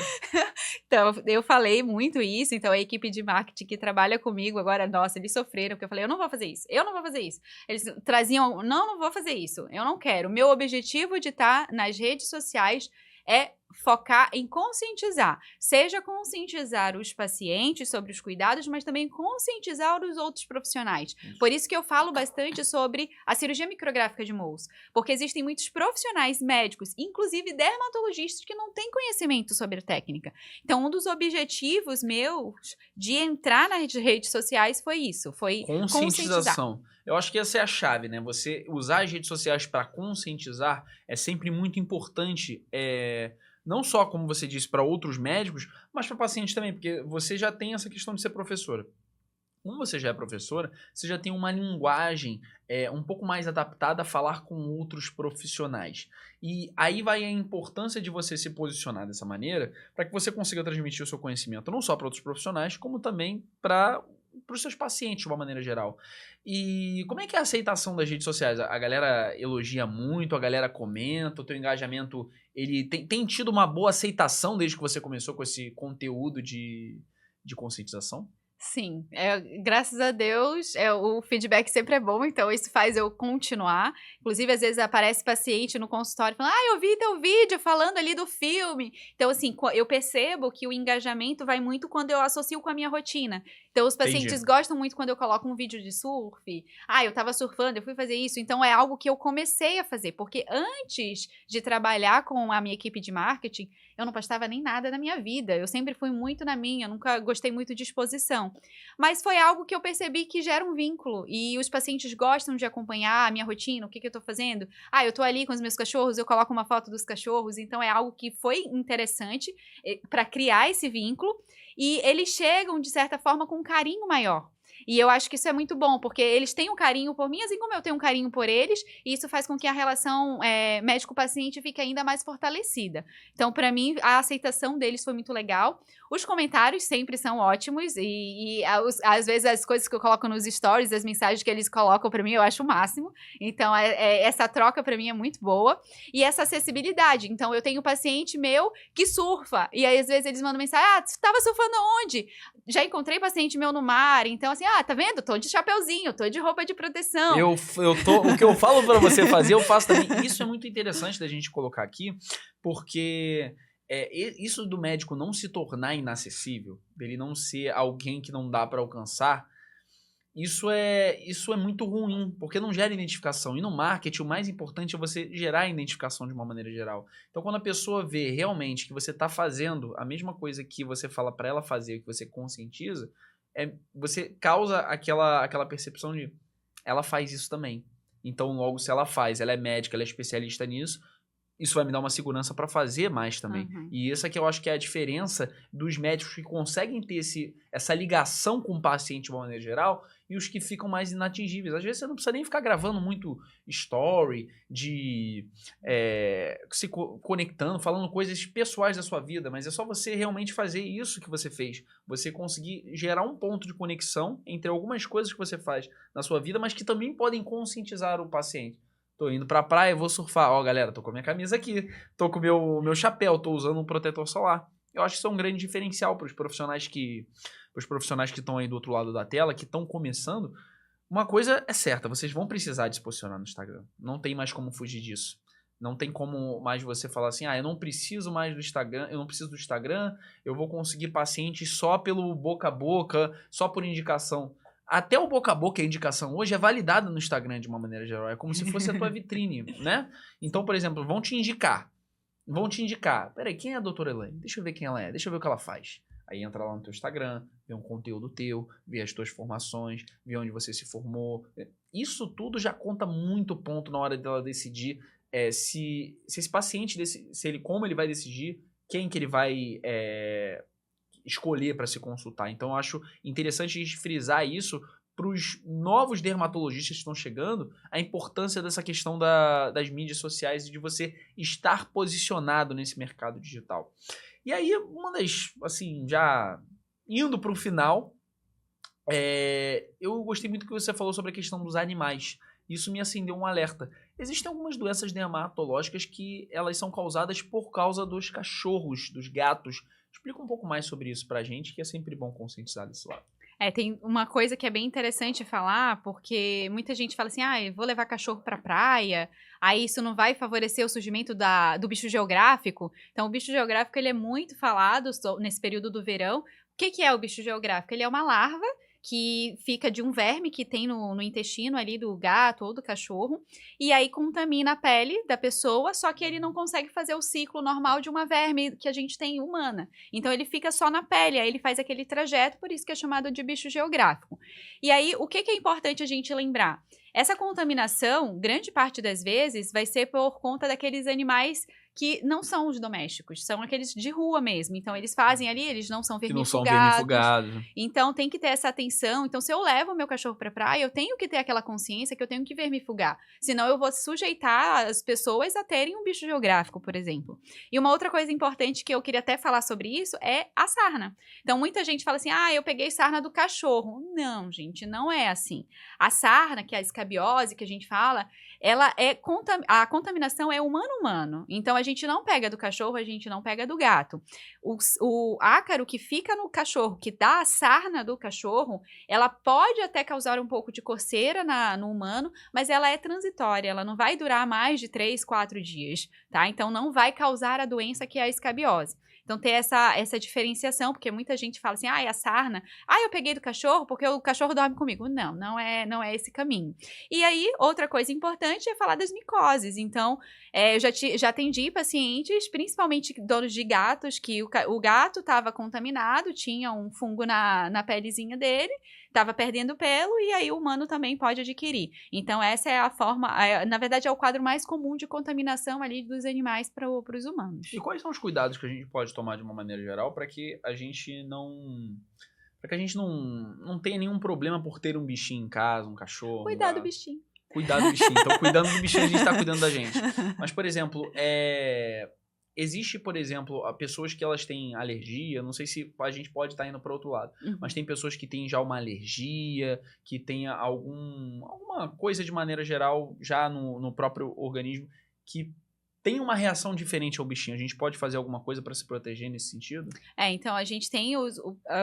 Então, eu falei muito isso, então a equipe de marketing que trabalha comigo agora, nossa, eles sofreram, porque eu falei, eu não vou fazer isso, eu não vou fazer isso. Eles traziam, não vou fazer isso, eu não quero. O meu objetivo de estar nas redes sociais é focar em conscientizar. Seja conscientizar os pacientes sobre os cuidados, mas também conscientizar os outros profissionais. Por isso que eu falo bastante sobre a cirurgia micrográfica de Mohs. Porque existem muitos profissionais médicos, inclusive dermatologistas, que não têm conhecimento sobre a técnica. Então, um dos objetivos meus de entrar nas redes sociais foi isso, foi conscientizar. Conscientização. Eu acho que essa é a chave, né? Você usar as redes sociais para conscientizar é sempre muito importante, não só, como você disse, para outros médicos, mas para pacientes também, porque você já tem essa questão de ser professora. Como você já é professora, você já tem uma linguagem um pouco mais adaptada a falar com outros profissionais. E aí vai a importância de você se posicionar dessa maneira para que você consiga transmitir o seu conhecimento não só para outros profissionais, como também para os seus pacientes de uma maneira geral. E como é que é a aceitação das redes sociais? A galera elogia muito, a galera comenta, o teu engajamento ele tem tido uma boa aceitação desde que você começou com esse conteúdo de conscientização? Sim, graças a Deus, o feedback sempre é bom, então isso faz eu continuar. Inclusive, às vezes aparece paciente no consultório falando, eu vi teu vídeo falando ali do filme. Então, assim, eu percebo que o engajamento vai muito quando eu associo com a minha rotina. Então, os pacientes gostam muito quando eu coloco um vídeo de surf. Eu tava surfando, eu fui fazer isso. Então, é algo que eu comecei a fazer, porque antes de trabalhar com a minha equipe de marketing, eu não postava nem nada na minha vida. Eu sempre fui muito na minha, nunca gostei muito de exposição. Mas foi algo que eu percebi que gera um vínculo. E os pacientes gostam de acompanhar a minha rotina, o que eu tô fazendo. Eu tô ali com os meus cachorros, eu coloco uma foto dos cachorros. Então, é algo que foi interessante para criar esse vínculo. E eles chegam, de certa forma, com um carinho maior. E eu acho que isso é muito bom, porque eles têm um carinho por mim, assim como eu tenho um carinho por eles, e isso faz com que a relação médico-paciente fique ainda mais fortalecida. Então, para mim, a aceitação deles foi muito legal. Os comentários sempre são ótimos, e às vezes as coisas que eu coloco nos stories, as mensagens que eles colocam para mim, eu acho o máximo. Então, essa troca para mim é muito boa. E essa acessibilidade. Então, eu tenho um paciente meu que surfa, e aí às vezes eles mandam mensagem, você estava surfando onde? Já encontrei paciente meu no mar, então assim, tá vendo? Tô de chapeuzinho, tô de roupa de proteção. O que eu falo pra você fazer, eu faço também. Isso é muito interessante da gente colocar aqui, porque isso do médico não se tornar inacessível, dele não ser alguém que não dá pra alcançar, isso é muito ruim, porque não gera identificação. E no marketing, o mais importante é você gerar identificação de uma maneira geral. Então, quando a pessoa vê realmente que você está fazendo a mesma coisa que você fala para ela fazer, que você conscientiza, você causa aquela percepção de ela faz isso também. Então, logo, se ela faz, ela é médica, ela é especialista nisso, isso vai me dar uma segurança para fazer mais também. Uhum. E essa que eu acho que é a diferença dos médicos que conseguem ter essa ligação com o paciente de uma maneira geral e os que ficam mais inatingíveis. Às vezes você não precisa nem ficar gravando muito story, se conectando, falando coisas pessoais da sua vida, mas é só você realmente fazer isso que você fez. Você conseguir gerar um ponto de conexão entre algumas coisas que você faz na sua vida, mas que também podem conscientizar o paciente. Tô indo pra praia, vou surfar. Galera, tô com a minha camisa aqui, tô com o meu chapéu, tô usando um protetor solar. Eu acho que isso é um grande diferencial para os profissionais que estão aí do outro lado da tela, que estão começando. Uma coisa é certa, vocês vão precisar de se posicionar no Instagram. Não tem mais como fugir disso. Não tem como mais você falar assim, eu não preciso mais do Instagram, eu vou conseguir pacientes só pelo boca a boca, só por indicação. Até o boca a boca, a indicação hoje é validada no Instagram de uma maneira geral. É como se fosse a tua vitrine, né? Então, por exemplo, vão te indicar. Peraí, quem é a doutora Elaine? Deixa eu ver quem ela é, deixa eu ver o que ela faz. Aí entra lá no teu Instagram, vê um conteúdo teu, vê as tuas formações, vê onde você se formou. Isso tudo já conta muito ponto na hora dela decidir se esse paciente, como ele vai decidir, quem que ele vai escolher para se consultar. Então, eu acho interessante a gente frisar isso para os novos dermatologistas que estão chegando, a importância dessa questão das mídias sociais e de você estar posicionado nesse mercado digital. E aí, já indo para o final, eu gostei muito que você falou sobre a questão dos animais. Isso me acendeu um alerta. Existem algumas doenças dermatológicas que elas são causadas por causa dos cachorros, dos gatos. Explica um pouco mais sobre isso pra gente, que é sempre bom conscientizar desse lado. Tem uma coisa que é bem interessante falar, porque muita gente fala assim, eu vou levar cachorro pra praia, aí isso não vai favorecer o surgimento do bicho geográfico. Então, o bicho geográfico, ele é muito falado nesse período do verão. O que é o bicho geográfico? Ele é uma larva que fica de um verme que tem no intestino ali do gato ou do cachorro, e aí contamina a pele da pessoa, só que ele não consegue fazer o ciclo normal de uma verme que a gente tem humana. Então ele fica só na pele, aí ele faz aquele trajeto, por isso que é chamado de bicho geográfico. E aí, o que é importante a gente lembrar? Essa contaminação, grande parte das vezes, vai ser por conta daqueles animais que não são os domésticos, são aqueles de rua mesmo. Então, eles fazem ali, eles não são Que não são vermifugados. vermifugados. Então, tem que ter essa atenção. Então, se eu levo o meu cachorro pra praia, eu tenho que ter aquela consciência que eu tenho que vermifugar. Senão, eu vou sujeitar as pessoas a terem um bicho geográfico, por exemplo. E uma outra coisa importante que eu queria até falar sobre isso é a sarna. Então, muita gente fala assim, eu peguei sarna do cachorro. Não, gente, não é assim. A sarna, que é a escabiose que a gente fala, a contaminação é humano-humano. Então, a gente não pega do cachorro, a gente não pega do gato. O ácaro que fica no cachorro, que dá a sarna do cachorro, ela pode até causar um pouco de coceira no humano, mas ela é transitória, ela não vai durar mais de 3, 4 dias, tá? Então, não vai causar a doença que é a escabiose. Então, ter essa diferenciação, porque muita gente fala assim, a sarna, eu peguei do cachorro porque o cachorro dorme comigo. Não é esse caminho. E aí, outra coisa importante é falar das micoses. Então, eu já atendi pacientes, principalmente donos de gatos, que o gato estava contaminado, tinha um fungo na pelezinha dele, estava perdendo pelo, e aí o humano também pode adquirir. Então, essa é a forma, na verdade, é o quadro mais comum de contaminação ali dos animais para os humanos. E quais são os cuidados que a gente pode tomar de uma maneira geral para que a gente não tenha nenhum problema por ter um bichinho em casa, um cachorro? Cuidar do bichinho. Cuidar do bichinho. Então, cuidando do bichinho, a gente está cuidando da gente. Mas, por exemplo, existe, por exemplo, pessoas que elas têm alergia, não sei se a gente pode estar indo para outro lado, mas tem pessoas que têm já uma alergia, que tenha alguma coisa de maneira geral já no próprio organismo que tem uma reação diferente ao bichinho. A gente pode fazer alguma coisa para se proteger nesse sentido? Então a gente tem eu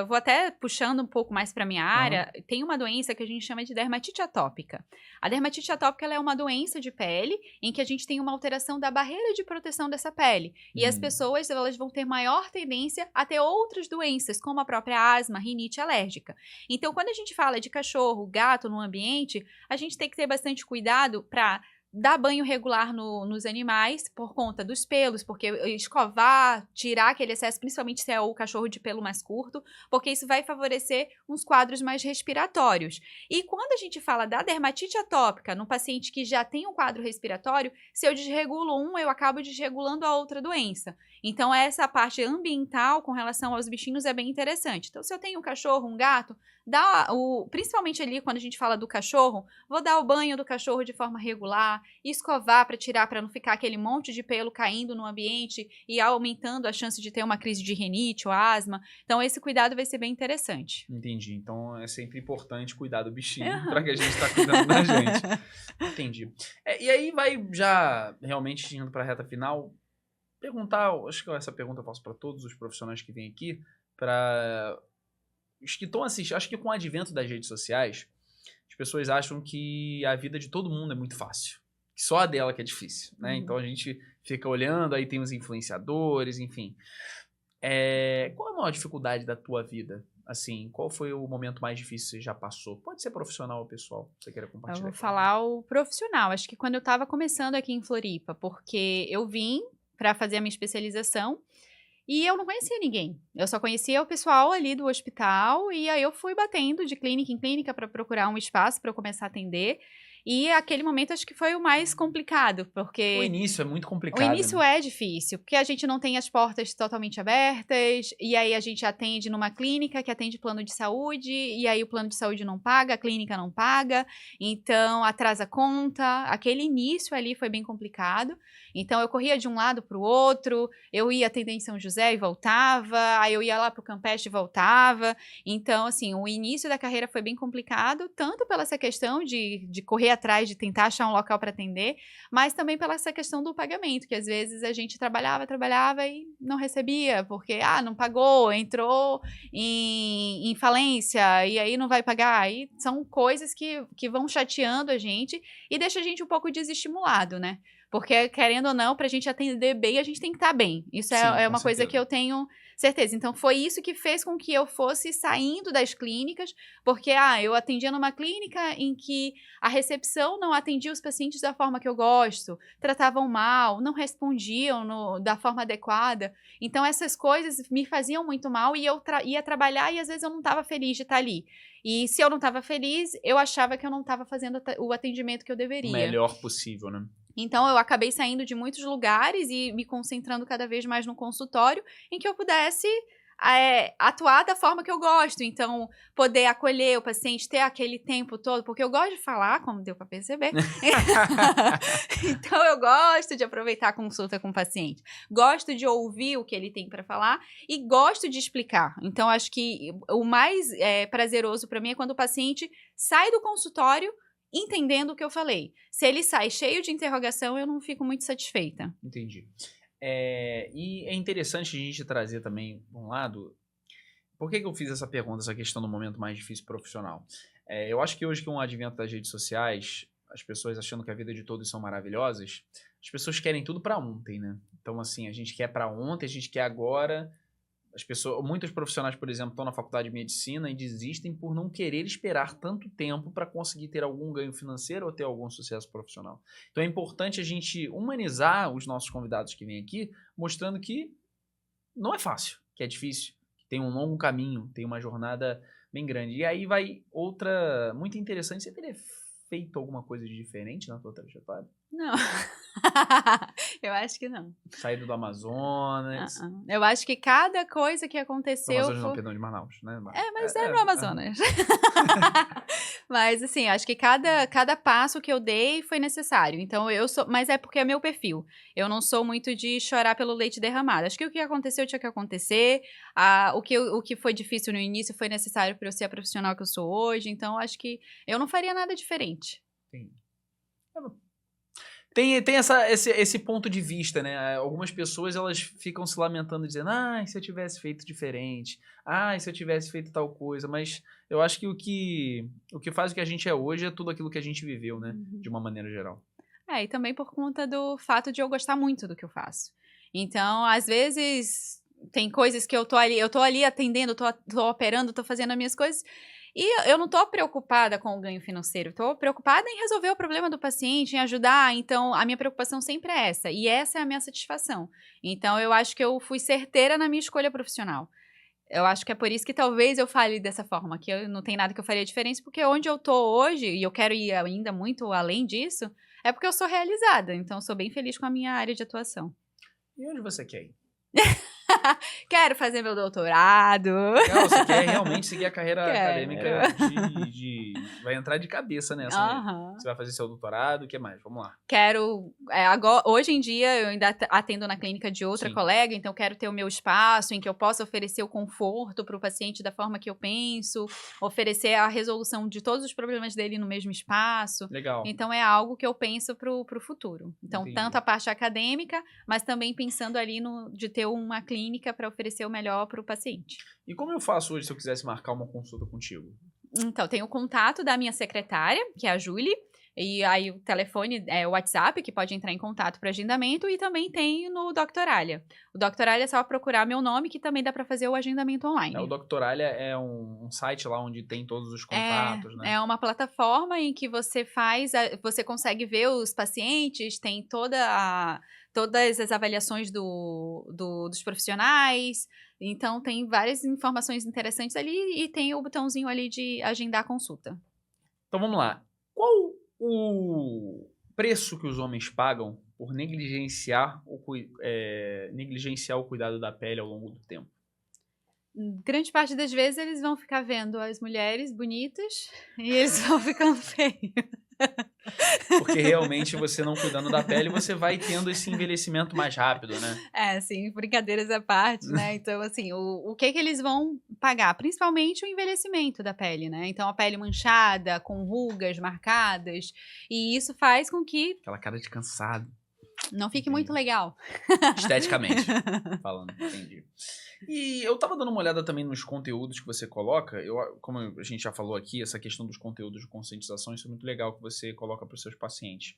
vou até puxando um pouco mais para minha área, tem uma doença que a gente chama de dermatite atópica. A dermatite atópica, ela é uma doença de pele em que a gente tem uma alteração da barreira de proteção dessa pele. E as pessoas, elas vão ter maior tendência a ter outras doenças, como a própria asma, rinite alérgica. Então, quando a gente fala de cachorro, gato no ambiente, a gente tem que ter bastante cuidado para dar banho regular nos animais por conta dos pelos, porque escovar, tirar aquele excesso, principalmente se é o cachorro de pelo mais curto, porque isso vai favorecer uns quadros mais respiratórios. E quando a gente fala da dermatite atópica no paciente que já tem um quadro respiratório, se eu desregulo eu acabo desregulando a outra doença. Então, essa parte ambiental com relação aos bichinhos é bem interessante. Então, se eu tenho um cachorro, um gato, principalmente ali quando a gente fala do cachorro, vou dar o banho do cachorro de forma regular, escovar para tirar, para não ficar aquele monte de pelo caindo no ambiente e aumentando a chance de ter uma crise de rinite ou asma. Então, esse cuidado vai ser bem interessante. Entendi. Então, é sempre importante cuidar do bichinho para que a gente está cuidando da gente. Entendi. E aí vai já realmente indo para a reta final, perguntar, acho que essa pergunta eu faço para todos os profissionais que vêm aqui, para os que estão assistindo, acho que com o advento das redes sociais, as pessoas acham que a vida de todo mundo é muito fácil. Que só a dela que é difícil, né? Então a gente fica olhando, aí tem os influenciadores, enfim. Qual é a maior dificuldade da tua vida? Assim, qual foi o momento mais difícil que você já passou? Pode ser profissional ou pessoal, se você queira compartilhar. Eu vou falar o profissional. Acho que quando eu estava começando aqui em Floripa, porque eu vim para fazer a minha especialização, e eu não conhecia ninguém. Eu só conhecia o pessoal ali do hospital, e aí eu fui batendo de clínica em clínica para procurar um espaço para eu começar a atender. E aquele momento acho que foi o mais complicado, porque... O início é muito complicado. O início é difícil, porque a gente não tem as portas totalmente abertas, e aí a gente atende numa clínica que atende plano de saúde, e aí o plano de saúde não paga, a clínica não paga, então atrasa a conta. Aquele início ali foi bem complicado. Então eu corria de um lado para o outro, eu ia atender em São José e voltava, aí eu ia lá para o Campeche e voltava. Então, assim, o início da carreira foi bem complicado, tanto pela essa questão de correr atrás de tentar achar um local para atender, mas também pela essa questão do pagamento, que às vezes a gente trabalhava e não recebia, porque não pagou, entrou em falência e aí não vai pagar. Aí são coisas que vão chateando a gente e deixa a gente um pouco desestimulado, né? Porque, querendo ou não, pra gente atender bem, a gente tem que estar bem. Isso Sim, é uma com coisa certeza. que eu tenho certeza. Então, foi isso que fez com que eu fosse saindo das clínicas, porque eu atendia numa clínica em que a recepção não atendia os pacientes da forma que eu gosto, tratavam mal, não respondiam da forma adequada. Então, essas coisas me faziam muito mal e eu ia trabalhar e às vezes eu não estava feliz de estar ali. E se eu não estava feliz, eu achava que eu não estava fazendo o atendimento que eu deveria. O melhor possível, né? Então, eu acabei saindo de muitos lugares e me concentrando cada vez mais no consultório, em que eu pudesse atuar da forma que eu gosto. Então, poder acolher o paciente, ter aquele tempo todo, porque eu gosto de falar, como deu para perceber. Então, eu gosto de aproveitar a consulta com o paciente. Gosto de ouvir o que ele tem para falar e gosto de explicar. Então, acho que o mais prazeroso para mim é quando o paciente sai do consultório entendendo o que eu falei. Se ele sai cheio de interrogação, eu não fico muito satisfeita. Entendi. E é interessante a gente trazer também um lado. Por que eu fiz essa pergunta, essa questão do momento mais difícil profissional? Eu acho que hoje, com o advento das redes sociais, as pessoas achando que a vida de todos são maravilhosas, as pessoas querem tudo para ontem, né? Então, assim, a gente quer para ontem, a gente quer agora. Muitos profissionais, por exemplo, estão na faculdade de medicina e desistem por não querer esperar tanto tempo para conseguir ter algum ganho financeiro ou ter algum sucesso profissional. Então é importante a gente humanizar os nossos convidados que vêm aqui, mostrando que não é fácil, que é difícil, que tem um longo caminho, tem uma jornada bem grande. E aí vai outra muito interessante. Você teria feito alguma coisa de diferente na tua trajetória? Não. Eu acho que não. Saído do Amazonas. Eu acho que cada coisa que aconteceu. Do Amazonas não, perdão, de Manaus, né? Mas no Amazonas. Mas, assim, acho que cada passo que eu dei foi necessário. Então, mas é porque é meu perfil. Eu não sou muito de chorar pelo leite derramado. Acho que o que aconteceu tinha que acontecer. O que foi difícil no início foi necessário para eu ser a profissional que eu sou hoje. Então, acho que eu não faria nada diferente. Sim. Tem esse ponto de vista, né? Algumas pessoas, elas ficam se lamentando, dizendo, se eu tivesse feito diferente, se eu tivesse feito tal coisa, mas eu acho que o que faz o que a gente é hoje é tudo aquilo que a gente viveu, né? De uma maneira geral. E também por conta do fato de eu gostar muito do que eu faço. Então, às vezes, tem coisas que eu tô ali atendendo, tô operando, tô fazendo as minhas coisas. E eu não estou preocupada com o ganho financeiro, estou preocupada em resolver o problema do paciente, em ajudar. Então, a minha preocupação sempre é essa. E essa é a minha satisfação. Então, eu acho que eu fui certeira na minha escolha profissional. Eu acho que é por isso que talvez eu fale dessa forma, que eu não tem nada que eu faria diferente, porque onde eu estou hoje, e eu quero ir ainda muito além disso, é porque eu sou realizada. Então, eu sou bem feliz com a minha área de atuação. E onde você quer ir? Quero fazer meu doutorado. Não, você quer realmente seguir a carreira acadêmica vai entrar de cabeça nessa. Você vai fazer seu doutorado, o que mais? Vamos lá. Quero... agora, hoje em dia, eu ainda atendo na clínica de outra colega, então quero ter o meu espaço em que eu possa oferecer o conforto para o paciente da forma que eu penso, oferecer a resolução de todos os problemas dele no mesmo espaço. Legal. Então, é algo que eu penso para o futuro. Então, tanto a parte acadêmica, mas também pensando ali de ter uma clínica para oferecer o melhor para o paciente. E como eu faço hoje se eu quisesse marcar uma consulta contigo? Então, tem o contato da minha secretária, que é a Julie, e aí o telefone é o WhatsApp, que pode entrar em contato para agendamento, e também tem no Doctoralha. O Doctoralha é só procurar meu nome, que também dá para fazer o agendamento online. O Doctoralha é um site lá onde tem todos os contatos, né? É uma plataforma em que você você consegue ver os pacientes, tem todas as avaliações dos profissionais. Então, tem várias informações interessantes ali e tem o botãozinho ali de agendar a consulta. Então, vamos lá. Qual o preço que os homens pagam por negligenciar o cuidado da pele ao longo do tempo? Grande parte das vezes eles vão ficar vendo as mulheres bonitas e eles vão ficando feios. Porque realmente você não cuidando da pele, você vai tendo esse envelhecimento mais rápido, né? Sim, brincadeiras à parte, né? Então, assim, o que que eles vão pagar? Principalmente o envelhecimento da pele, né? Então, a pele manchada, com rugas marcadas, e isso faz com que Aquela cara de cansado. não fique Entendi. muito legal. Esteticamente falando, entendi. E eu tava dando uma olhada também nos conteúdos que você coloca. Como a gente já falou aqui, essa questão dos conteúdos de conscientização, isso é muito legal que você coloca para os seus pacientes.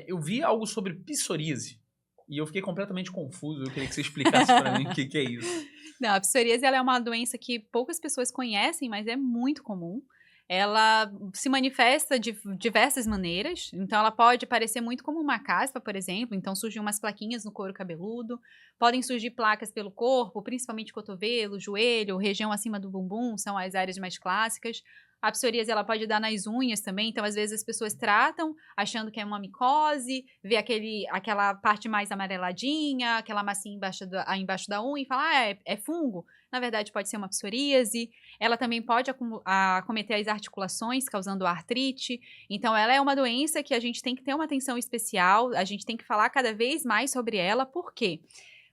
Eu vi algo sobre psoríase e eu fiquei completamente confuso. Eu queria que você explicasse para mim o que é isso. Não, a psoríase ela é uma doença que poucas pessoas conhecem, mas é muito comum. Ela se manifesta de diversas maneiras, então ela pode parecer muito como uma caspa, por exemplo, então surgem umas plaquinhas no couro cabeludo, podem surgir placas pelo corpo, principalmente cotovelo, joelho, região acima do bumbum, são as áreas mais clássicas. A psoríase ela pode dar nas unhas também, então às vezes as pessoas tratam achando que é uma micose, vê aquela parte mais amareladinha, aquela massinha embaixo da unha e fala, é fungo. Na verdade pode ser uma psoríase. Ela também pode acometer as articulações, causando artrite. Então ela é uma doença que a gente tem que ter uma atenção especial, a gente tem que falar cada vez mais sobre ela. Por quê?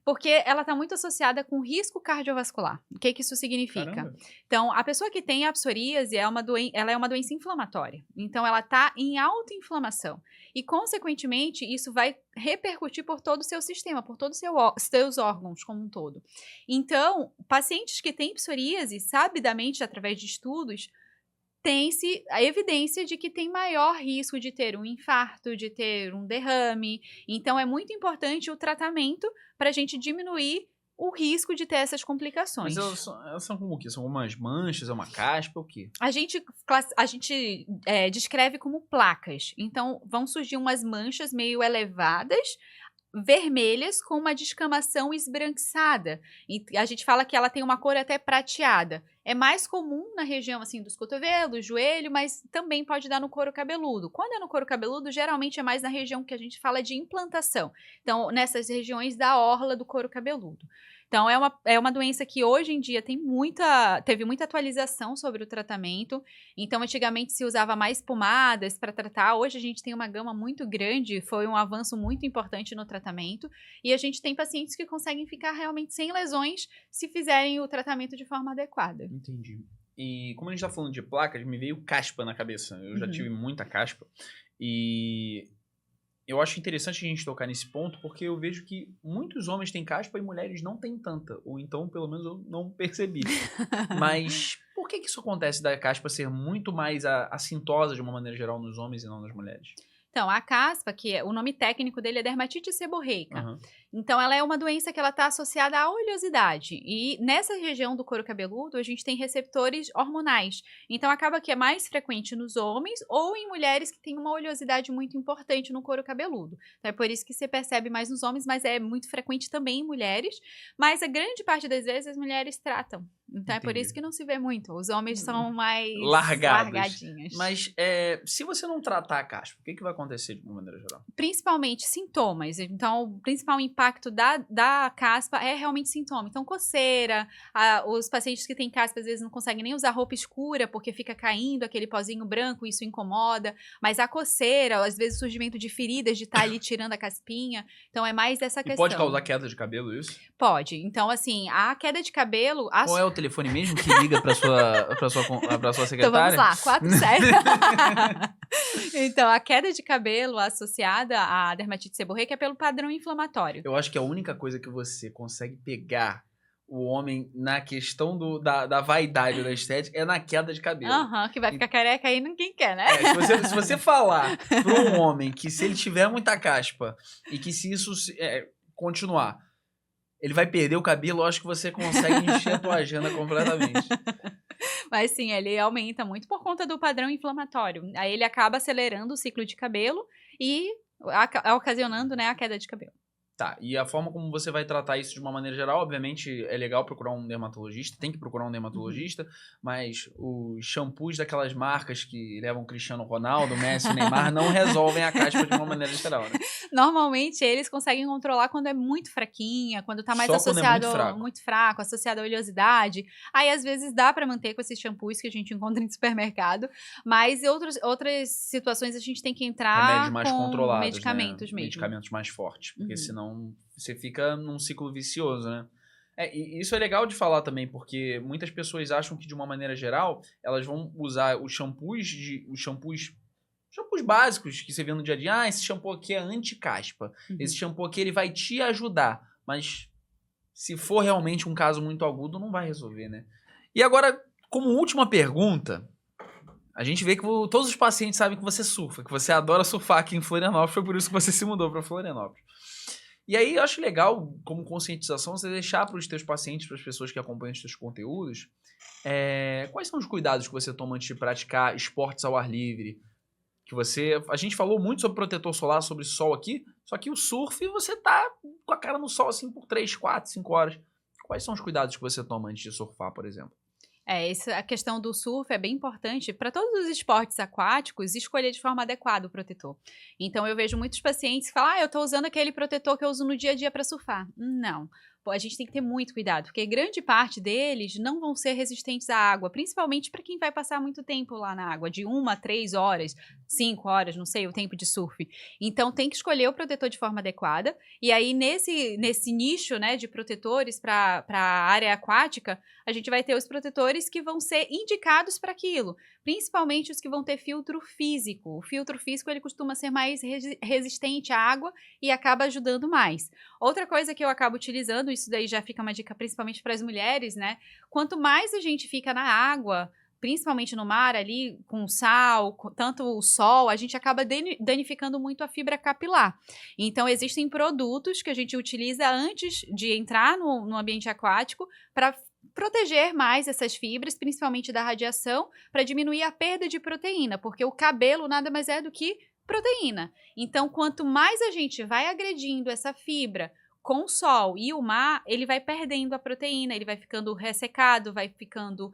Porque ela está muito associada com risco cardiovascular. O que isso significa? Caramba. Então, a pessoa que tem a psoríase ela é uma doença inflamatória. Então, ela está em autoinflamação. E, consequentemente, isso vai repercutir por todo o seu sistema, por todos os seus órgãos como um todo. Então, pacientes que têm psoríase, sabidamente, através de estudos, tem-se a evidência de que tem maior risco de ter um infarto, de ter um derrame. Então, é muito importante o tratamento para a gente diminuir o risco de ter essas complicações. Mas elas são como o quê? São umas manchas, é uma caspa, o quê? A gente descreve como placas. Então, vão surgir umas manchas meio elevadas, vermelhas, com uma descamação esbranquiçada. E a gente fala que ela tem uma cor até prateada. É mais comum na região assim dos cotovelos, joelho, mas também pode dar no couro cabeludo. Quando é no couro cabeludo, geralmente é mais na região que a gente fala de implantação. Então, nessas regiões da orla do couro cabeludo. Então, é uma doença que hoje em dia teve muita atualização sobre o tratamento. Então, antigamente se usava mais pomadas para tratar. Hoje a gente tem uma gama muito grande, foi um avanço muito importante no tratamento. E a gente tem pacientes que conseguem ficar realmente sem lesões se fizerem o tratamento de forma adequada. Entendi. E como a gente tá falando de placas, me veio caspa na cabeça. Eu já tive muita caspa. E eu acho interessante a gente tocar nesse ponto, porque eu vejo que muitos homens têm caspa e mulheres não têm tanta. Ou então, pelo menos, eu não percebi. Mas por que isso acontece da caspa ser muito mais assintosa de uma maneira geral nos homens e não nas mulheres? Então, a caspa, o nome técnico dele é dermatite seborreica. Uhum. Então, ela é uma doença que ela está associada à oleosidade. E nessa região do couro cabeludo, a gente tem receptores hormonais. Então, acaba que é mais frequente nos homens ou em mulheres que têm uma oleosidade muito importante no couro cabeludo. Então, é por isso que você percebe mais nos homens, mas é muito frequente também em mulheres. Mas a grande parte das vezes as mulheres tratam. Então, é por isso que não se vê muito. Os homens são mais largadinhas. Mas se você não tratar a caspa, o que vai acontecer de uma maneira geral? Principalmente sintomas. Então, o principal impacto da caspa é realmente sintoma. Então, coceira, os pacientes que têm caspa às vezes não conseguem nem usar roupa escura porque fica caindo aquele pozinho branco, isso incomoda. Mas a coceira, às vezes o surgimento de feridas, de estar ali tirando a caspinha. Então, é mais essa questão. Pode causar queda de cabelo, isso? Pode. Então, assim, a queda de cabelo... Qual é o telefone mesmo que liga pra sua secretária? Então vamos lá, 47. Então, a queda de cabelo associada à dermatite seborreica é pelo padrão inflamatório. Eu acho que a única coisa que você consegue pegar o homem na questão da vaidade ou da estética é na queda de cabelo. Que vai ficar careca aí ninguém quer, né? Se você falar para um homem que se ele tiver muita caspa e que se isso continuar, ele vai perder o cabelo, eu acho que você consegue encher a tua agenda completamente. Mas sim, ele aumenta muito por conta do padrão inflamatório. Aí ele acaba acelerando o ciclo de cabelo e ocasionando, né, a queda de cabelo. Tá, e a forma como você vai tratar isso de uma maneira geral, obviamente é legal procurar um dermatologista, tem que procurar um dermatologista, mas os shampoos daquelas marcas que levam Cristiano Ronaldo, Messi e Neymar não resolvem a caspa de uma maneira geral, né? Normalmente, eles conseguem controlar quando é muito fraquinha, quando tá mais Só quando é associado, muito fraco, associado à oleosidade. Aí, às vezes, dá pra manter com esses shampoos que a gente encontra em supermercado, mas em outras situações a gente tem que Remédios entrar mais com controlados, medicamentos né? mesmo. Medicamentos mais fortes, porque Uhum. senão você fica num ciclo vicioso, né? E isso é legal de falar também, porque muitas pessoas acham que, de uma maneira geral, elas vão usar os shampoos básicos que você vê no dia a dia. Ah, esse shampoo aqui é anti-caspa. Esse shampoo aqui ele vai te ajudar, mas se for realmente um caso muito agudo, não vai resolver, né? E agora, como última pergunta, a gente vê que todos os pacientes sabem que você surfa, que você adora surfar aqui em Florianópolis, foi por isso que você se mudou para Florianópolis. E aí eu acho legal, como conscientização, você deixar para os teus pacientes, para as pessoas que acompanham os teus conteúdos, quais são os cuidados que você toma antes de praticar esportes ao ar livre? A gente falou muito sobre protetor solar, sobre sol aqui, só que o surf você tá com a cara no sol assim por 3, 4, 5 horas. Quais são os cuidados que você toma antes de surfar, por exemplo? A questão do surf é bem importante para todos os esportes aquáticos, escolher de forma adequada o protetor. Então eu vejo muitos pacientes que falam: eu estou usando aquele protetor que eu uso no dia a dia para surfar. Não. Pô, a gente tem que ter muito cuidado, porque grande parte deles não vão ser resistentes à água, principalmente para quem vai passar muito tempo lá na água, de 1 a 3 horas, 5 horas, não sei, o tempo de surf. Então tem que escolher o protetor de forma adequada. E aí nesse nicho, né, de protetores para a área aquática, a gente vai ter os protetores que vão ser indicados para aquilo, principalmente os que vão ter filtro físico. O filtro físico ele costuma ser mais resistente à água e acaba ajudando mais. Outra coisa que eu acabo utilizando, isso daí já fica uma dica principalmente para as mulheres, né? Quanto mais a gente fica na água, principalmente no mar ali, com sal, tanto o sol, a gente acaba danificando muito a fibra capilar. Então, existem produtos que a gente utiliza antes de entrar no ambiente aquático para proteger mais essas fibras, principalmente da radiação, para diminuir a perda de proteína, porque o cabelo nada mais é do que proteína. Então, quanto mais a gente vai agredindo essa fibra com o sol e o mar, ele vai perdendo a proteína, ele vai ficando ressecado, vai ficando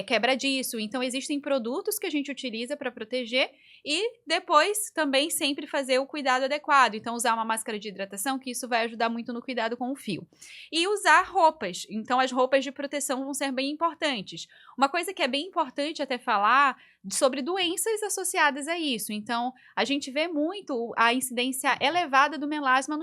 quebradiço. Então, existem produtos que a gente utiliza para proteger e depois também sempre fazer o cuidado adequado. Então, usar uma máscara de hidratação, que isso vai ajudar muito no cuidado com o fio. E usar roupas. Então, as roupas de proteção vão ser bem importantes. Uma coisa que é bem importante até falar sobre doenças associadas a isso. Então, a gente vê muito a incidência elevada do melasma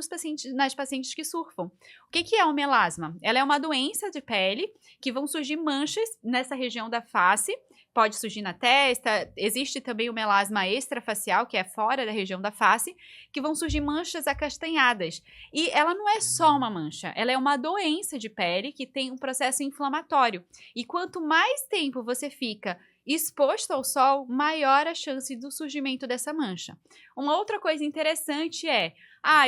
nas pacientes que surfam. O que é o melasma? Ela é uma doença de pele que vão surgir manchas nessa região da face, pode surgir na testa, existe também o melasma extrafacial, que é fora da região da face, que vão surgir manchas acastanhadas. E ela não é só uma mancha, ela é uma doença de pele que tem um processo inflamatório. E quanto mais tempo você fica exposto ao sol, maior a chance do surgimento dessa mancha. Uma outra coisa interessante é,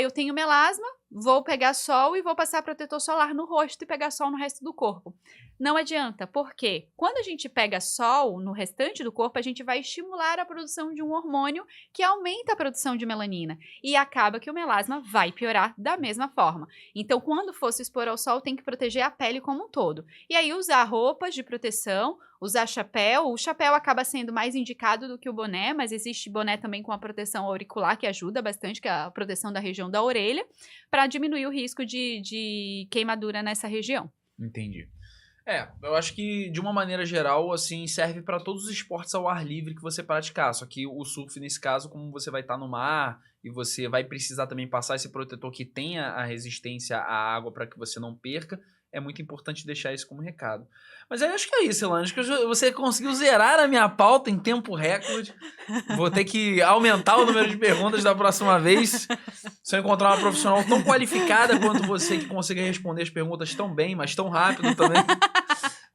eu tenho melasma, vou pegar sol e vou passar protetor solar no rosto e pegar sol no resto do corpo. Não adianta, porque quando a gente pega sol no restante do corpo, a gente vai estimular a produção de um hormônio que aumenta a produção de melanina e acaba que o melasma vai piorar da mesma forma. Então, quando for se expor ao sol, tem que proteger a pele como um todo. E aí, usar roupas de proteção, usar chapéu. O chapéu acaba sendo mais indicado do que o boné, mas existe boné também com a proteção auricular, que ajuda bastante, que é a proteção da região da orelha, para diminuir o risco de queimadura nessa região. Entendi. Eu acho que, de uma maneira geral, assim, serve para todos os esportes ao ar livre que você praticar. Só que o surf, nesse caso, como você vai estar no mar e você vai precisar também passar esse protetor que tenha a resistência à água para que você não perca, é muito importante deixar isso como recado. Mas eu acho que é isso, Elane. Acho que você conseguiu zerar a minha pauta em tempo recorde. Vou ter que aumentar o número de perguntas da próxima vez. Se eu encontrar uma profissional tão qualificada quanto você, que consiga responder as perguntas tão bem, mas tão rápido também.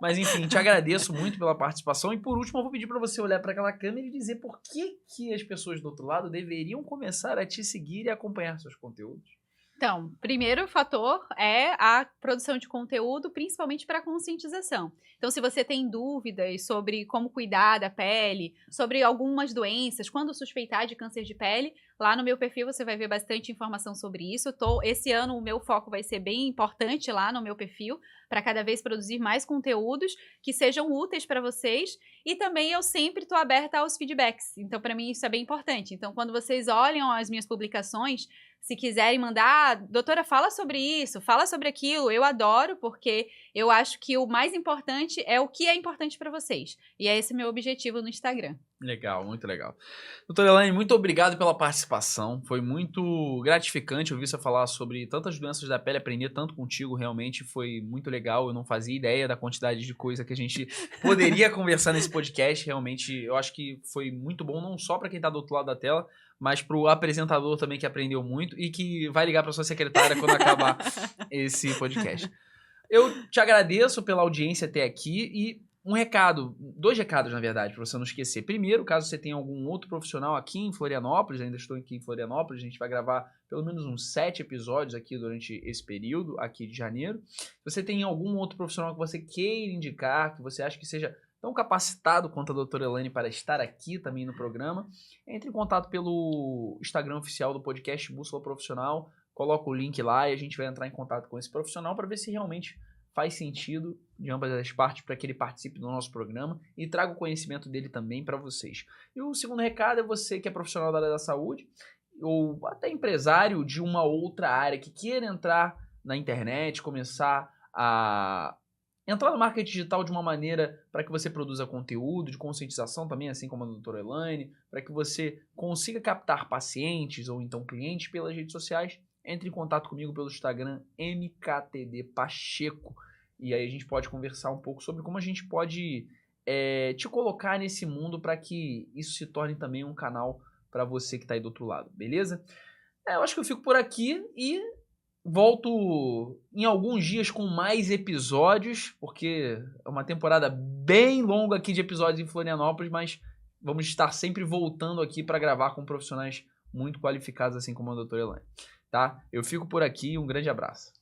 Mas enfim, te agradeço muito pela participação. E por último, eu vou pedir para você olhar para aquela câmera e dizer por que as pessoas do outro lado deveriam começar a te seguir e acompanhar seus conteúdos. Então, primeiro fator é a produção de conteúdo, principalmente para conscientização. Então, se você tem dúvidas sobre como cuidar da pele, sobre algumas doenças, quando suspeitar de câncer de pele, lá no meu perfil você vai ver bastante informação sobre isso. Esse ano o meu foco vai ser bem importante lá no meu perfil, para cada vez produzir mais conteúdos que sejam úteis para vocês. E também eu sempre estou aberta aos feedbacks. Então, para mim, isso é bem importante. Então, quando vocês olham as minhas publicações, se quiserem mandar, doutora, fala sobre isso, fala sobre aquilo, eu adoro, porque eu acho que o mais importante é o que é importante para vocês. E é esse meu objetivo no Instagram. Legal, muito legal. Doutora Elaine, muito obrigado pela participação. Foi muito gratificante ouvir você falar sobre tantas doenças da pele, aprender tanto contigo, realmente foi muito legal. Eu não fazia ideia da quantidade de coisa que a gente poderia conversar nesse podcast. Realmente, eu acho que foi muito bom, não só para quem está do outro lado da tela, mas para o apresentador também, que aprendeu muito e que vai ligar para sua secretária quando acabar esse podcast. Eu te agradeço pela audiência até aqui e um recado, 2 recados na verdade, para você não esquecer. Primeiro, caso você tenha algum outro profissional aqui em Florianópolis, ainda estou aqui em Florianópolis, a gente vai gravar pelo menos uns 7 episódios aqui durante esse período, aqui de janeiro. Se você tem algum outro profissional que você queira indicar, que você acha que seja tão capacitado quanto a doutora Elaine para estar aqui também no programa, entre em contato pelo Instagram oficial do podcast Bússola Profissional, coloca o link lá e a gente vai entrar em contato com esse profissional para ver se realmente faz sentido de ambas as partes para que ele participe do nosso programa e traga o conhecimento dele também para vocês. E o segundo recado é você que é profissional da área da saúde ou até empresário de uma outra área que queira entrar na internet, começar a entrar no marketing digital de uma maneira para que você produza conteúdo de conscientização também, assim como a doutora Elaine, para que você consiga captar pacientes ou então clientes pelas redes sociais, entre em contato comigo pelo Instagram mktdpacheco. E aí a gente pode conversar um pouco sobre como a gente pode te colocar nesse mundo para que isso se torne também um canal para você que está aí do outro lado, beleza? Eu acho que eu fico por aqui e volto em alguns dias com mais episódios, porque é uma temporada bem longa aqui de episódios em Florianópolis, mas vamos estar sempre voltando aqui para gravar com profissionais muito qualificados, assim como a doutora Elaine. Tá? Eu fico por aqui, um grande abraço.